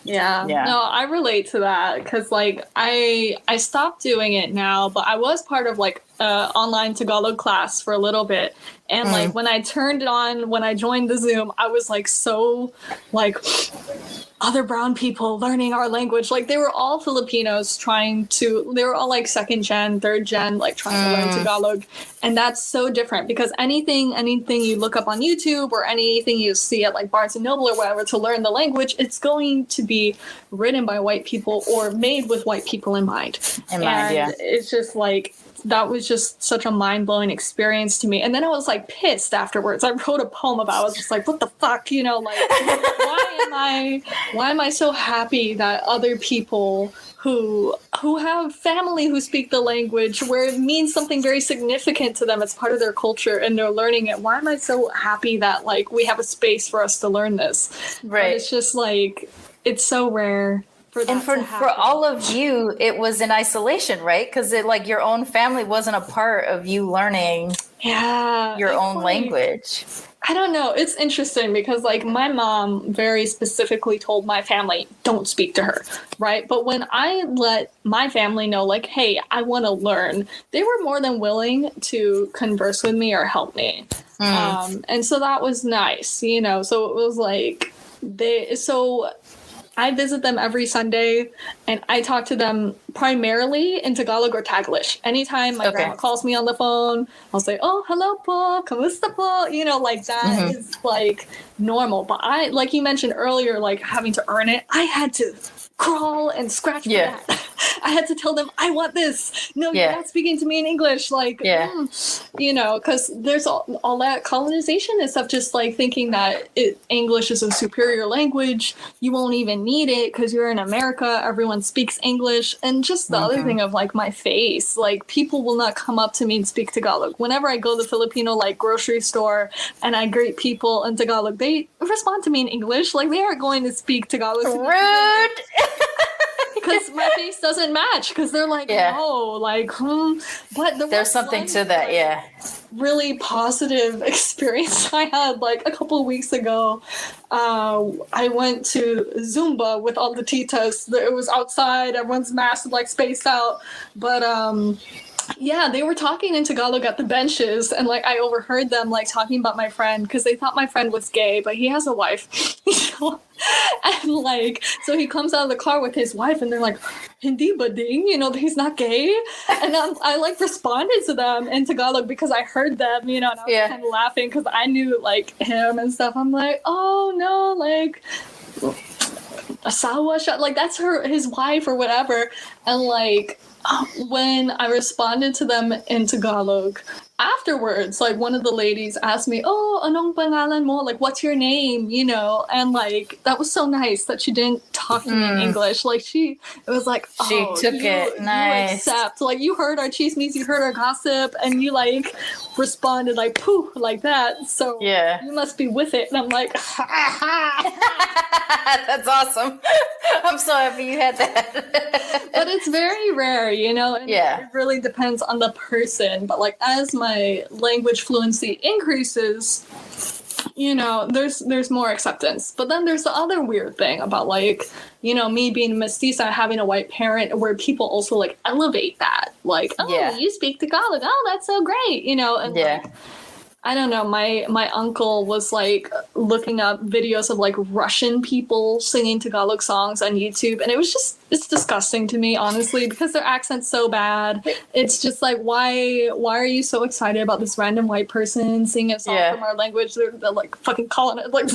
yeah. No, I relate to that, because like I stopped doing it now, but I was part of like online Tagalog class for a little bit, and like when I turned it on, when I joined the Zoom, I was like so like other brown people learning our language. Like, they were all Filipinos they were all like second gen, third gen, like trying to learn Tagalog. And that's so different, because anything you look up on YouTube or anything you see at like Barnes and Noble or whatever to learn the language, it's going to be written by white people or made with white people in mind. It's just like, that was just such a mind-blowing experience to me. And then I was like pissed afterwards. I wrote a poem about it. I was just like, what the fuck, like why am I so happy that other people who have family who speak the language, where it means something very significant to them, it's part of their culture and they're learning it, why am I so happy that like we have a space for us to learn this? Right. But it's just like, it's so rare. And for all of you, it was in isolation, right? Because like your own family wasn't a part of you learning your own language. I don't know. It's interesting because like my mom very specifically told my family, don't speak to her, right? But when I let my family know, like, hey, I want to learn, they were more than willing to converse with me or help me. And so that was nice, So it was like I visit them every Sunday, and I talk to them primarily in Tagalog or Taglish. Anytime my grandma calls me on the phone, I'll say, oh, hello po, kamusta po? Like that is like normal. But I, like you mentioned earlier, like having to earn it, I had to crawl and scratch for that. I had to tell them, I want this. No, you're not speaking to me in English. Like, because there's all that colonization and stuff, just like thinking that English is a superior language. You won't even need it because you're in America. Everyone speaks English. And just the other thing of like my face, like people will not come up to me and speak Tagalog. Whenever I go to the Filipino like grocery store and I greet people in Tagalog, they respond to me in English. Like they aren't going to speak Tagalog. Rude. Because my face doesn't match, because they're like, oh, like, But there's something to that, really positive experience I had, like, a couple of weeks ago. I went to Zumba with all the titas. It was outside, everyone's masked, like, spaced out. But, they were talking in Tagalog at the benches, and like I overheard them like talking about my friend because they thought my friend was gay, but he has a wife. And like, so he comes out of the car with his wife, and they're like, "Hindi ba ding?" He's not gay. And I like responded to them in Tagalog because I heard them, and I was kind of laughing because I knew like him and stuff. I'm like, oh no, like. Asawa shot, like that's his wife or whatever. And like when I responded to them in Tagalog afterwards, like one of the ladies asked me, oh, anong pangalan mo? Like, what's your name? And like that was so nice that she didn't talk to me in English. Like it was like, oh, she took it nice. You accept, like you heard our chismes, you heard our gossip, and you like responded like pooh like that. So you must be with it. And I'm like, that's awesome. I'm so happy you had that. But it's very rare, and it really depends on the person. But like as my language fluency increases, there's more acceptance. But then there's the other weird thing about like, me being mestiza, having a white parent, where people also like elevate that. Like, you speak Tagalog. Oh, that's so great. And like, I don't know. My uncle was like looking up videos of like Russian people singing Tagalog songs on YouTube, and it's disgusting to me, honestly, because their accent's so bad. It's just like, why are you so excited about this random white person singing a song from our language? They're like fucking calling it like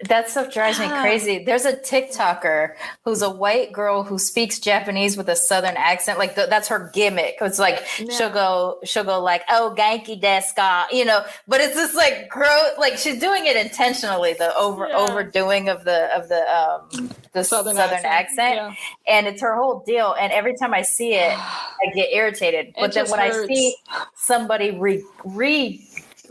that stuff drives me crazy. There's a TikToker who's a white girl who speaks Japanese with a Southern accent. Like that's her gimmick. It's like she'll go like, oh, Genki desu ka, but it's just like gross. Like she's doing it intentionally. The overdoing of the Southern accent. And it's her whole deal. And every time I see it, I get irritated. But then when I see somebody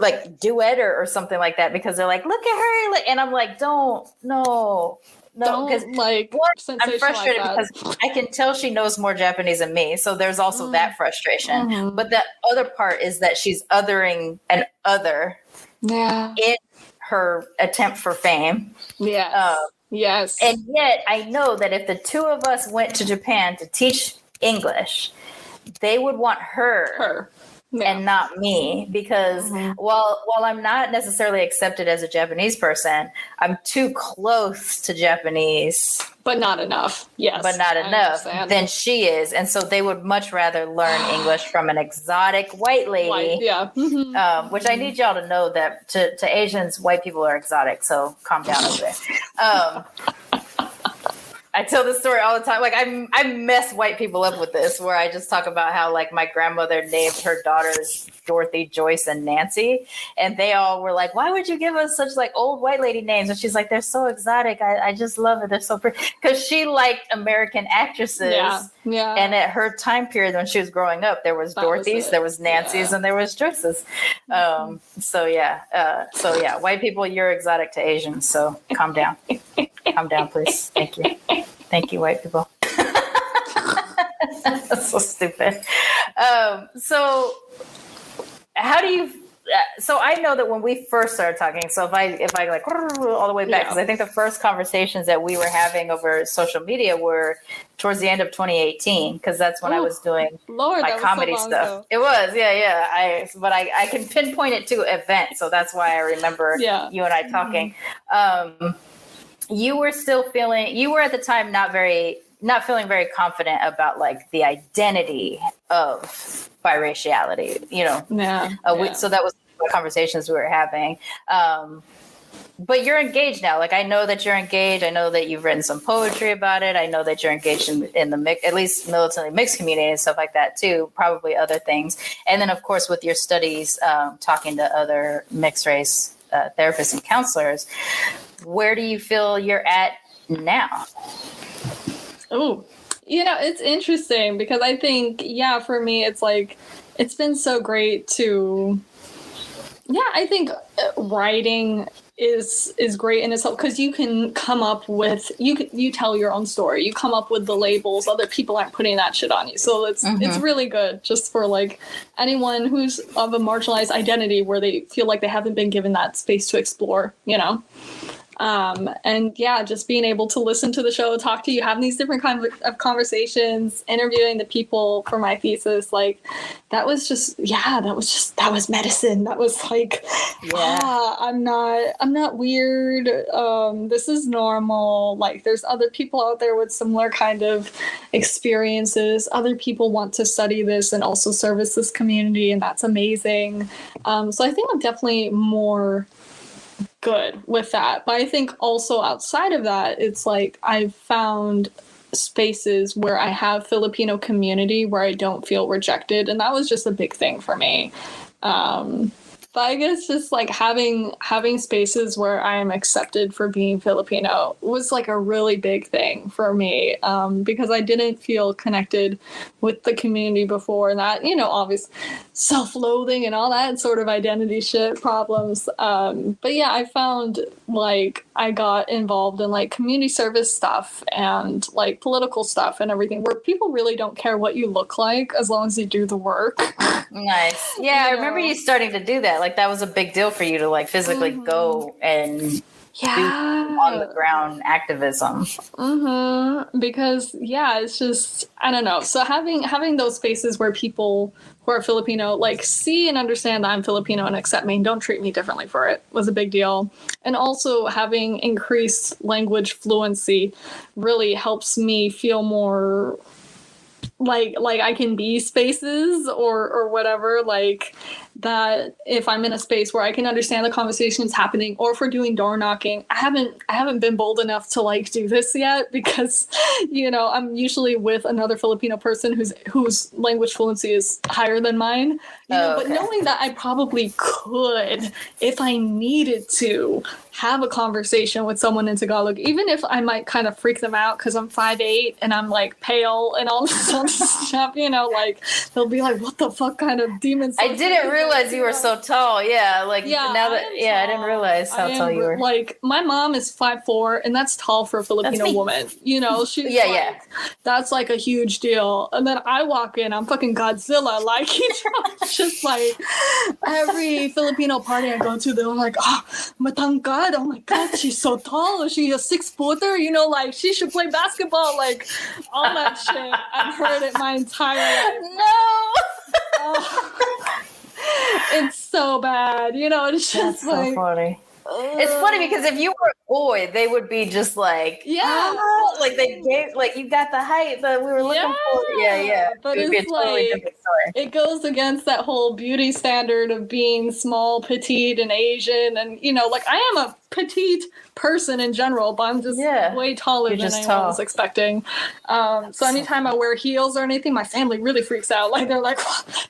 like duet or something like that, because they're like, look at her, like, and I'm like, don't, because like I'm frustrated because I can tell she knows more Japanese than me, so there's also that frustration. But the other part is that she's othering an other in her attempt for fame. Yes. And yet I know that if the two of us went to Japan to teach English, they would want her. And not me, because while I'm not necessarily accepted as a Japanese person, I'm too close to Japanese. But not enough. Yes. But not enough than she is. And so they would much rather learn English from an exotic white lady. Which I need y'all to know that to Asians, white people are exotic. So calm down over there. I tell this story all the time. Like I mess white people up with this, where I just talk about how like my grandmother named her daughters Dorothy, Joyce, and Nancy, and they all were like, "Why would you give us such like old white lady names?" And she's like, "They're so exotic. I just love it. They're so pretty." Because she liked American actresses. Yeah. And at her time period when she was growing up, there was Dorothy's, there was Nancy's, and there was Joyce's. So white people, you're exotic to Asians. So calm down. Calm down, please. Thank you, white people. That's so stupid. So how do you? So I know that when we first started talking. So if I like all the way back, because I think the first conversations that we were having over social media were towards the end of 2018, because that's when I was doing my comedy stuff. It was, But I can pinpoint it to events, so that's why I remember you and I talking. You were at the time not feeling very confident about like the identity of biraciality, so that was the conversations we were having. But you're engaged now. Like I know that you're engaged. I know that you've written some poetry about it. I know that you're engaged in the at least militantly mixed community and stuff like that too. Probably other things. And then of course with your studies, talking to other mixed race therapists and counselors. Where do you feel you're at now? Oh, it's interesting because I think, for me, it's like, it's been so great to, I think writing is great in itself, because you can come up with, you tell your own story, you come up with the labels, other people aren't putting that shit on you. So it's really good just for like anyone who's of a marginalized identity where they feel like they haven't been given that space to explore, just being able to listen to the show, talk to you, having these different kinds of conversations, interviewing the people for my thesis, like that was medicine. That was like, I'm not weird. This is normal. Like there's other people out there with similar kind of experiences. Other people want to study this and also service this community, and that's amazing. So I think I'm definitely more good with that. But I think also outside of that, it's like I've found spaces where I have Filipino community where I don't feel rejected. And that was just a big thing for me. But I guess just like having spaces where I am accepted for being Filipino was like a really big thing for me, because I didn't feel connected with the community before, and that, obvious self-loathing and all that sort of identity shit problems. But I found like I got involved in like community service stuff and like political stuff and everything, where people really don't care what you look like as long as you do the work. Nice. Yeah, I remember you starting to do that. that. Like that was a big deal for you to like physically go and do on the ground activism. Because it's just, I don't know. So having those spaces where people who are Filipino like see and understand that I'm Filipino and accept me and don't treat me differently for it was a big deal. And also having increased language fluency really helps me feel more like I can be spaces or whatever, like that if I'm in a space where I can understand the conversations happening, or if we're doing door knocking. I haven't been bold enough to like do this yet because, I'm usually with another Filipino person whose language fluency is higher than mine. But knowing that I probably could, if I needed to, have a conversation with someone in Tagalog, even if I might kind of freak them out because I'm 5'8" and I'm like pale and all this other stuff, like they'll be like, what the fuck kind of demons? I didn't realize you were so tall. Yeah. Like now that, I didn't realize how tall you were. Like my mom is 5'4", and that's tall for a Filipino woman. She's that's like a huge deal. And then I walk in, I'm fucking Godzilla. Like, just like every Filipino party I go to, they're like, oh, matangkad. Oh my God, she's so tall. Is she a 6-footer? Like she should play basketball. Like all that shit. I've heard it my entire life. No. It's so bad. It's just That's so funny. It's funny because if you were a boy, they would be just like, like they gave, like you got the height that we were looking for. Yeah. But it would be a totally different story. It goes against that whole beauty standard of being small, petite, and Asian. And, like I am a petite person in general, but I'm just way taller than anyone was expecting. So anytime I wear heels or anything, my family really freaks out. Like they're like,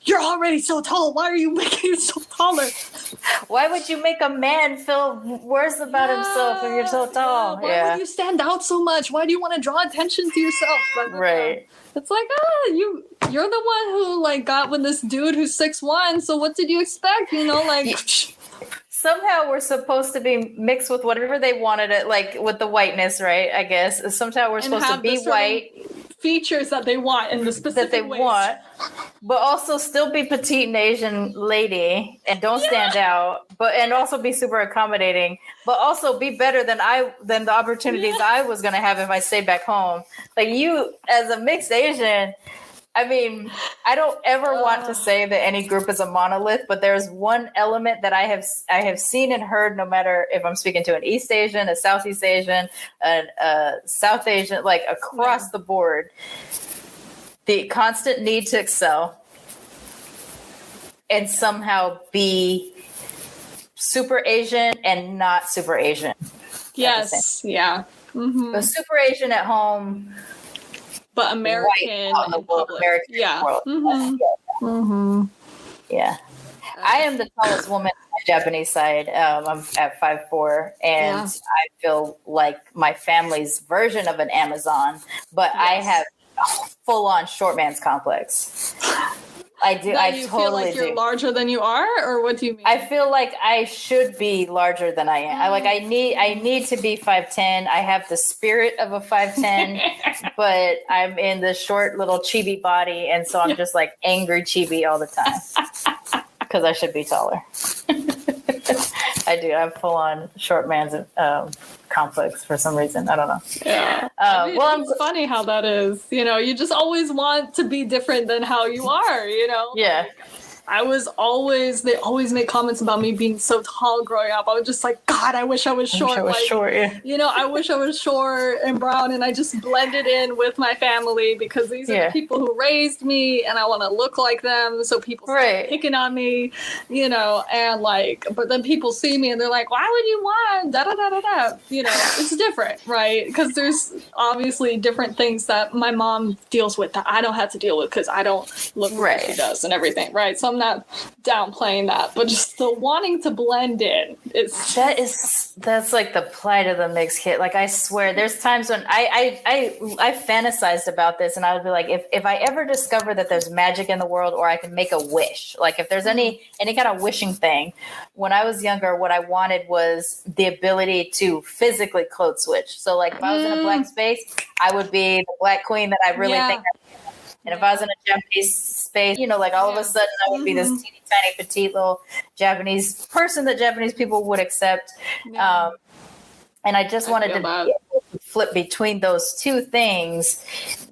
you're already so tall. Why are you making it so taller? Why would you make a man feel worse about himself if you're so tall? Why would you stand out so much? Why do you want to draw attention to yourself? Right. It's like, you're the one who like got with this dude who's 6'1", so what did you expect? Somehow we're supposed to be mixed with whatever they wanted it, like with the whiteness, right? I guess somehow we're supposed to be white. Features that they want in the specific ways. But also still be petite and Asian lady and don't stand out, and also be super accommodating, but also be better than the opportunities I was gonna have if I stayed back home. Like you as a mixed Asian, I mean, I don't ever want to say that any group is a monolith, but there's one element that I have seen and heard, no matter if I'm speaking to an East Asian, a Southeast Asian, a South Asian, like across the board, the constant need to excel and somehow be super Asian and not super Asian. Yes, yeah. Mm-hmm. So super Asian at home, but American on the world, American world. Mm-hmm. Mm-hmm. Yeah. I am the tallest woman on my Japanese side. I'm at 5'4", and I feel like my family's version of an Amazon, but I have a full-on short man's complex. I do. I totally feel like you're larger than you are, or what do you mean? I feel like I should be larger than I am. I need to be 5'10". I have the spirit of a 5'10", but I'm in the short little chibi body, and so I'm just like angry chibi all the time because I should be taller. I do. I have full on short man's complex for some reason. I don't know. Yeah. It's funny how that is. You just always want to be different than how you are, Yeah. They always make comments about me being so tall growing up. I was just like, God, I wish I was short. I wish I was short and brown, and I just blended in with my family because these are the people who raised me, and I want to look like them. So people start picking on me, and but then people see me and they're like, why would you want da da da da da? It's different, right? Because there's obviously different things that my mom deals with that I don't have to deal with because I don't look like she does and everything, right? So I'm not downplaying that, but just the wanting to blend in that's like the plight of the mixed kid. Like I swear there's times when I fantasized about this, and I would be like, if I ever discover that there's magic in the world, or I can make a wish, like if there's any kind of wishing thing. When I was younger, what I wanted was the ability to physically code switch. So like if I was in a black space, I would be the black queen that I really think And if I was in a Japanese space, like all of a sudden I would be this teeny tiny petite little Japanese person that Japanese people would accept. Yeah. And I just wanted to be able to flip between those two things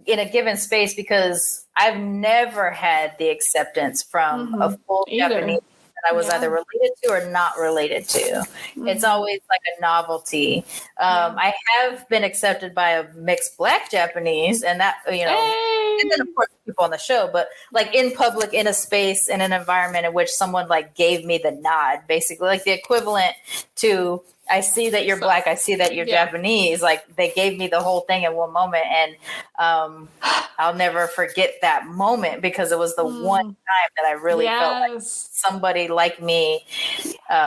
in a given space, because I've never had the acceptance from a full Japanese that I was either related to or not related to. It's always like a novelty. I have been accepted by a mixed Black Japanese, and that, and then of course people on the show, but like in public, in a space, in an environment in which someone like gave me the nod, basically like the equivalent to, I see that you're Black, I see that you're Japanese. Like they gave me the whole thing in one moment. And I'll never forget that moment, because it was the one time that I really felt like somebody like me,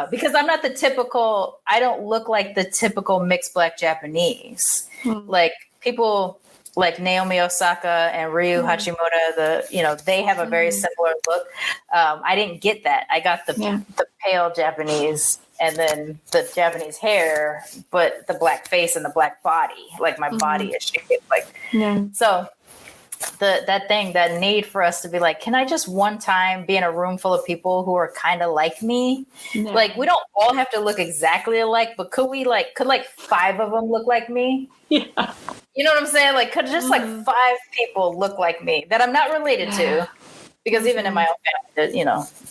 because I'm not I don't look like the typical mixed Black Japanese. Like people like Naomi Osaka and Ryu Hachimura, they have a very similar look. I didn't get that. I got the pale Japanese, and then the Japanese hair, but the Black face and the Black body. Like my body is shaped like. So that need for us to be like, can I just one time be in a room full of people who are kind of like me? Like we don't all have to look exactly alike, but could 5 of them look like me? Yeah. You know what I'm saying? Like could just like 5 people look like me that I'm not related to? Because even in my own family,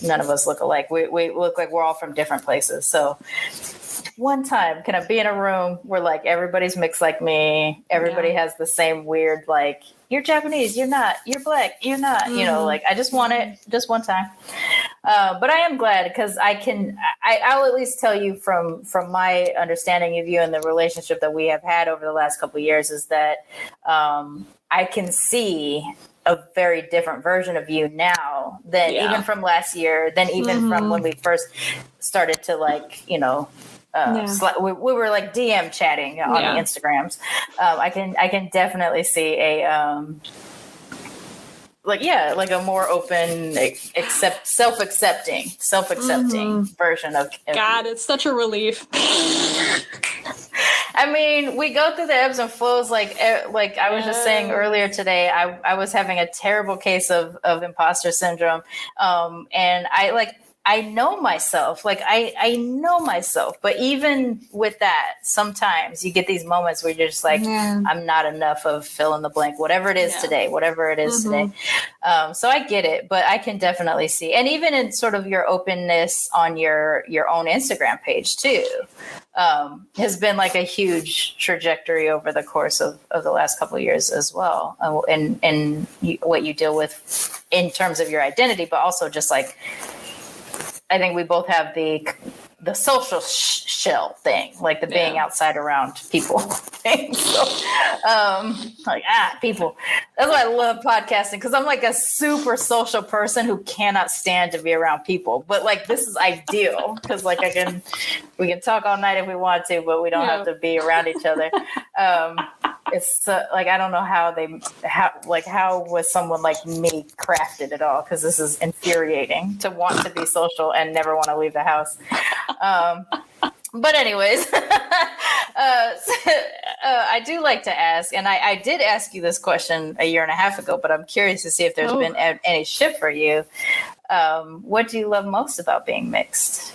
none of us look alike. We look like we're all from different places. So one time, can I be in a room where like everybody's mixed like me? Everybody has the same weird, like, you're Japanese, you're not, you're Black, you're not, like I just want it just one time. But I am glad, because I'll at least tell you from my understanding of you and the relationship that we have had over the last couple of years is that I can see a very different version of you now than even from last year, than even from when we first started to like, we were like DM chatting on the Instagrams. I can definitely see a a more open, self-accepting version of God, it's such a relief. I mean, we go through the ebbs and flows. Like I was just saying earlier today, I was having a terrible case of imposter syndrome. And I know myself, I know myself, but even with that, sometimes you get these moments where you're just like, I'm not enough of fill in the blank, whatever it is today. So I get it, but I can definitely see, and even in sort of your openness on your own Instagram page too, has been like a huge trajectory over the course of the last couple of years as well. And what you deal with in terms of your identity, but also just like, I think we both have the social shell thing, like the being outside around people thing. So, people. That's why I love podcasting, because I'm like a super social person who cannot stand to be around people. But like this is ideal, because like we can talk all night if we want to, but we don't have to be around each other. It's like I don't know how was someone like me crafted at all, because this is infuriating to want to be social and never want to leave the house. But anyways, I do like to ask, and I did ask you this question a year and a half ago, but I'm curious to see if there's been any shift for you. What do you love most about being mixed?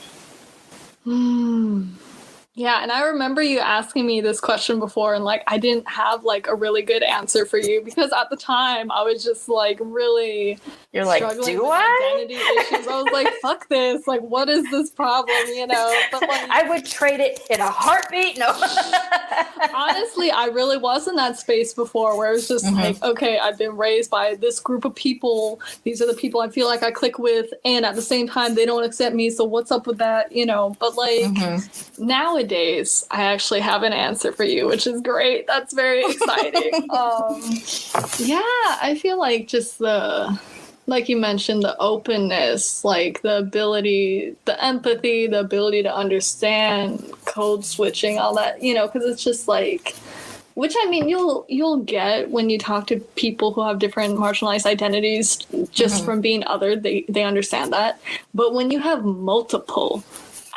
Yeah, and I remember you asking me this question before, and like I didn't have like a really good answer for you, because at the time I was just like really struggling with identity issues. I was like, fuck this, like what is this problem, But like I would trade it in a heartbeat. No. Honestly, I really was in that space before, where it was just like, okay, I've been raised by this group of people. These are the people I feel like I click with, and at the same time they don't accept me, so what's up with that, But like nowadays I actually have an answer for you, which is great. That's very exciting. I feel like just like you mentioned, the openness, like the ability, the empathy, the ability to understand, code switching, all that, because it's just like, which I mean, you'll get when you talk to people who have different marginalized identities, just from being other, they understand that. But when you have multiple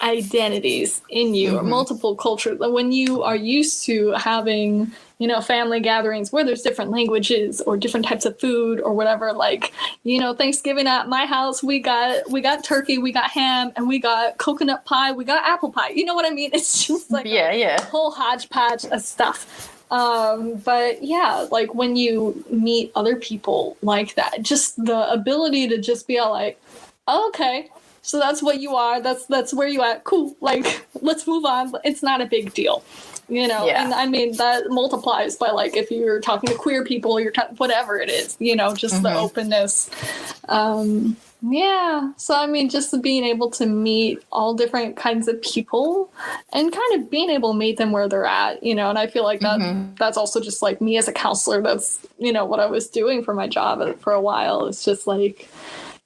identities in you or multiple cultures. When you are used to having, you know, family gatherings where there's different languages or different types of food or whatever, like, you know, Thanksgiving at my house, we got turkey, we got ham, and we got coconut pie, we got apple pie. You know what I mean? It's just like a whole hodgepodge of stuff. But yeah, like when you meet other people like that, just the ability to just be all like, oh, okay, so that's what you are. That's where you at. Cool. Like, let's move on. It's not a big deal, you know? Yeah. And I mean, that multiplies by like, if you're talking to queer people, whatever it is, you know, just the openness. Yeah. So, I mean, just being able to meet all different kinds of people and kind of being able to meet them where they're at, you know, and I feel like that's also just like me as a counselor. That's, you know, what I was doing for my job for a while. It's just like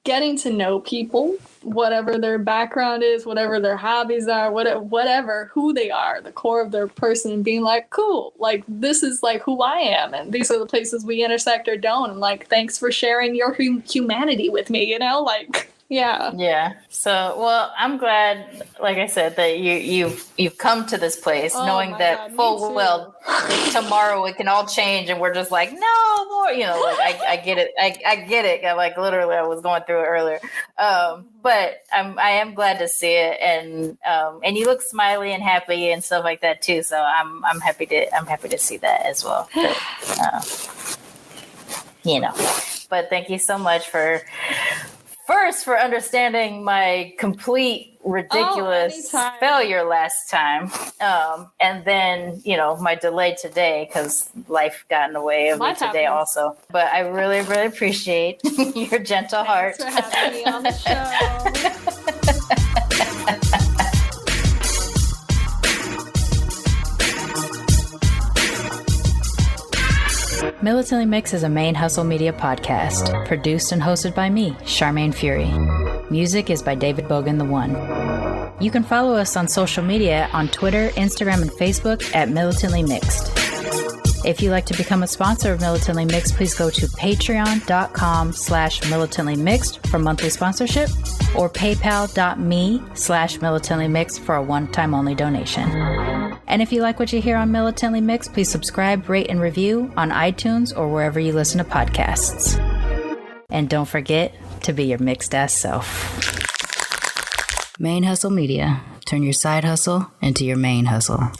getting to know people, whatever their background is, whatever their hobbies are, whatever, who they are, the core of their person, and being like, cool, like, this is like who I am, and these are the places we intersect or don't, and like, thanks for sharing your humanity with me, you know, like, yeah. Yeah. So, well, I'm glad, like I said, that you've come to this place knowing that full well tomorrow it can all change and we're just like, no more, you know, like I get it. I get it. Like literally I was going through it earlier. But I am glad to see it, and you look smiley and happy and stuff like that too. So I'm happy to see that as well. But, you know, but thank you so much for understanding my complete ridiculous failure last time. And then, you know, my delay today because life got in the way of me today also. But I really, really appreciate your gentle heart. Thanks for having me on the show. Militantly Mixed is a ManeHustle Media podcast, produced and hosted by me, Charmaine Fury. Music is by David Bogan the One. You can follow us on social media on Twitter, Instagram, and Facebook at Militantly Mixed. If you'd like to become a sponsor of Militantly Mixed, please go to patreon.com/militantlymixed for monthly sponsorship or paypal.me/militantlymixed for a one-time only donation. And if you like what you hear on Militantly Mixed, please subscribe, rate, and review on iTunes or wherever you listen to podcasts. And don't forget to be your mixed-ass self. ManeHustle Media. Turn your side hustle into your main hustle.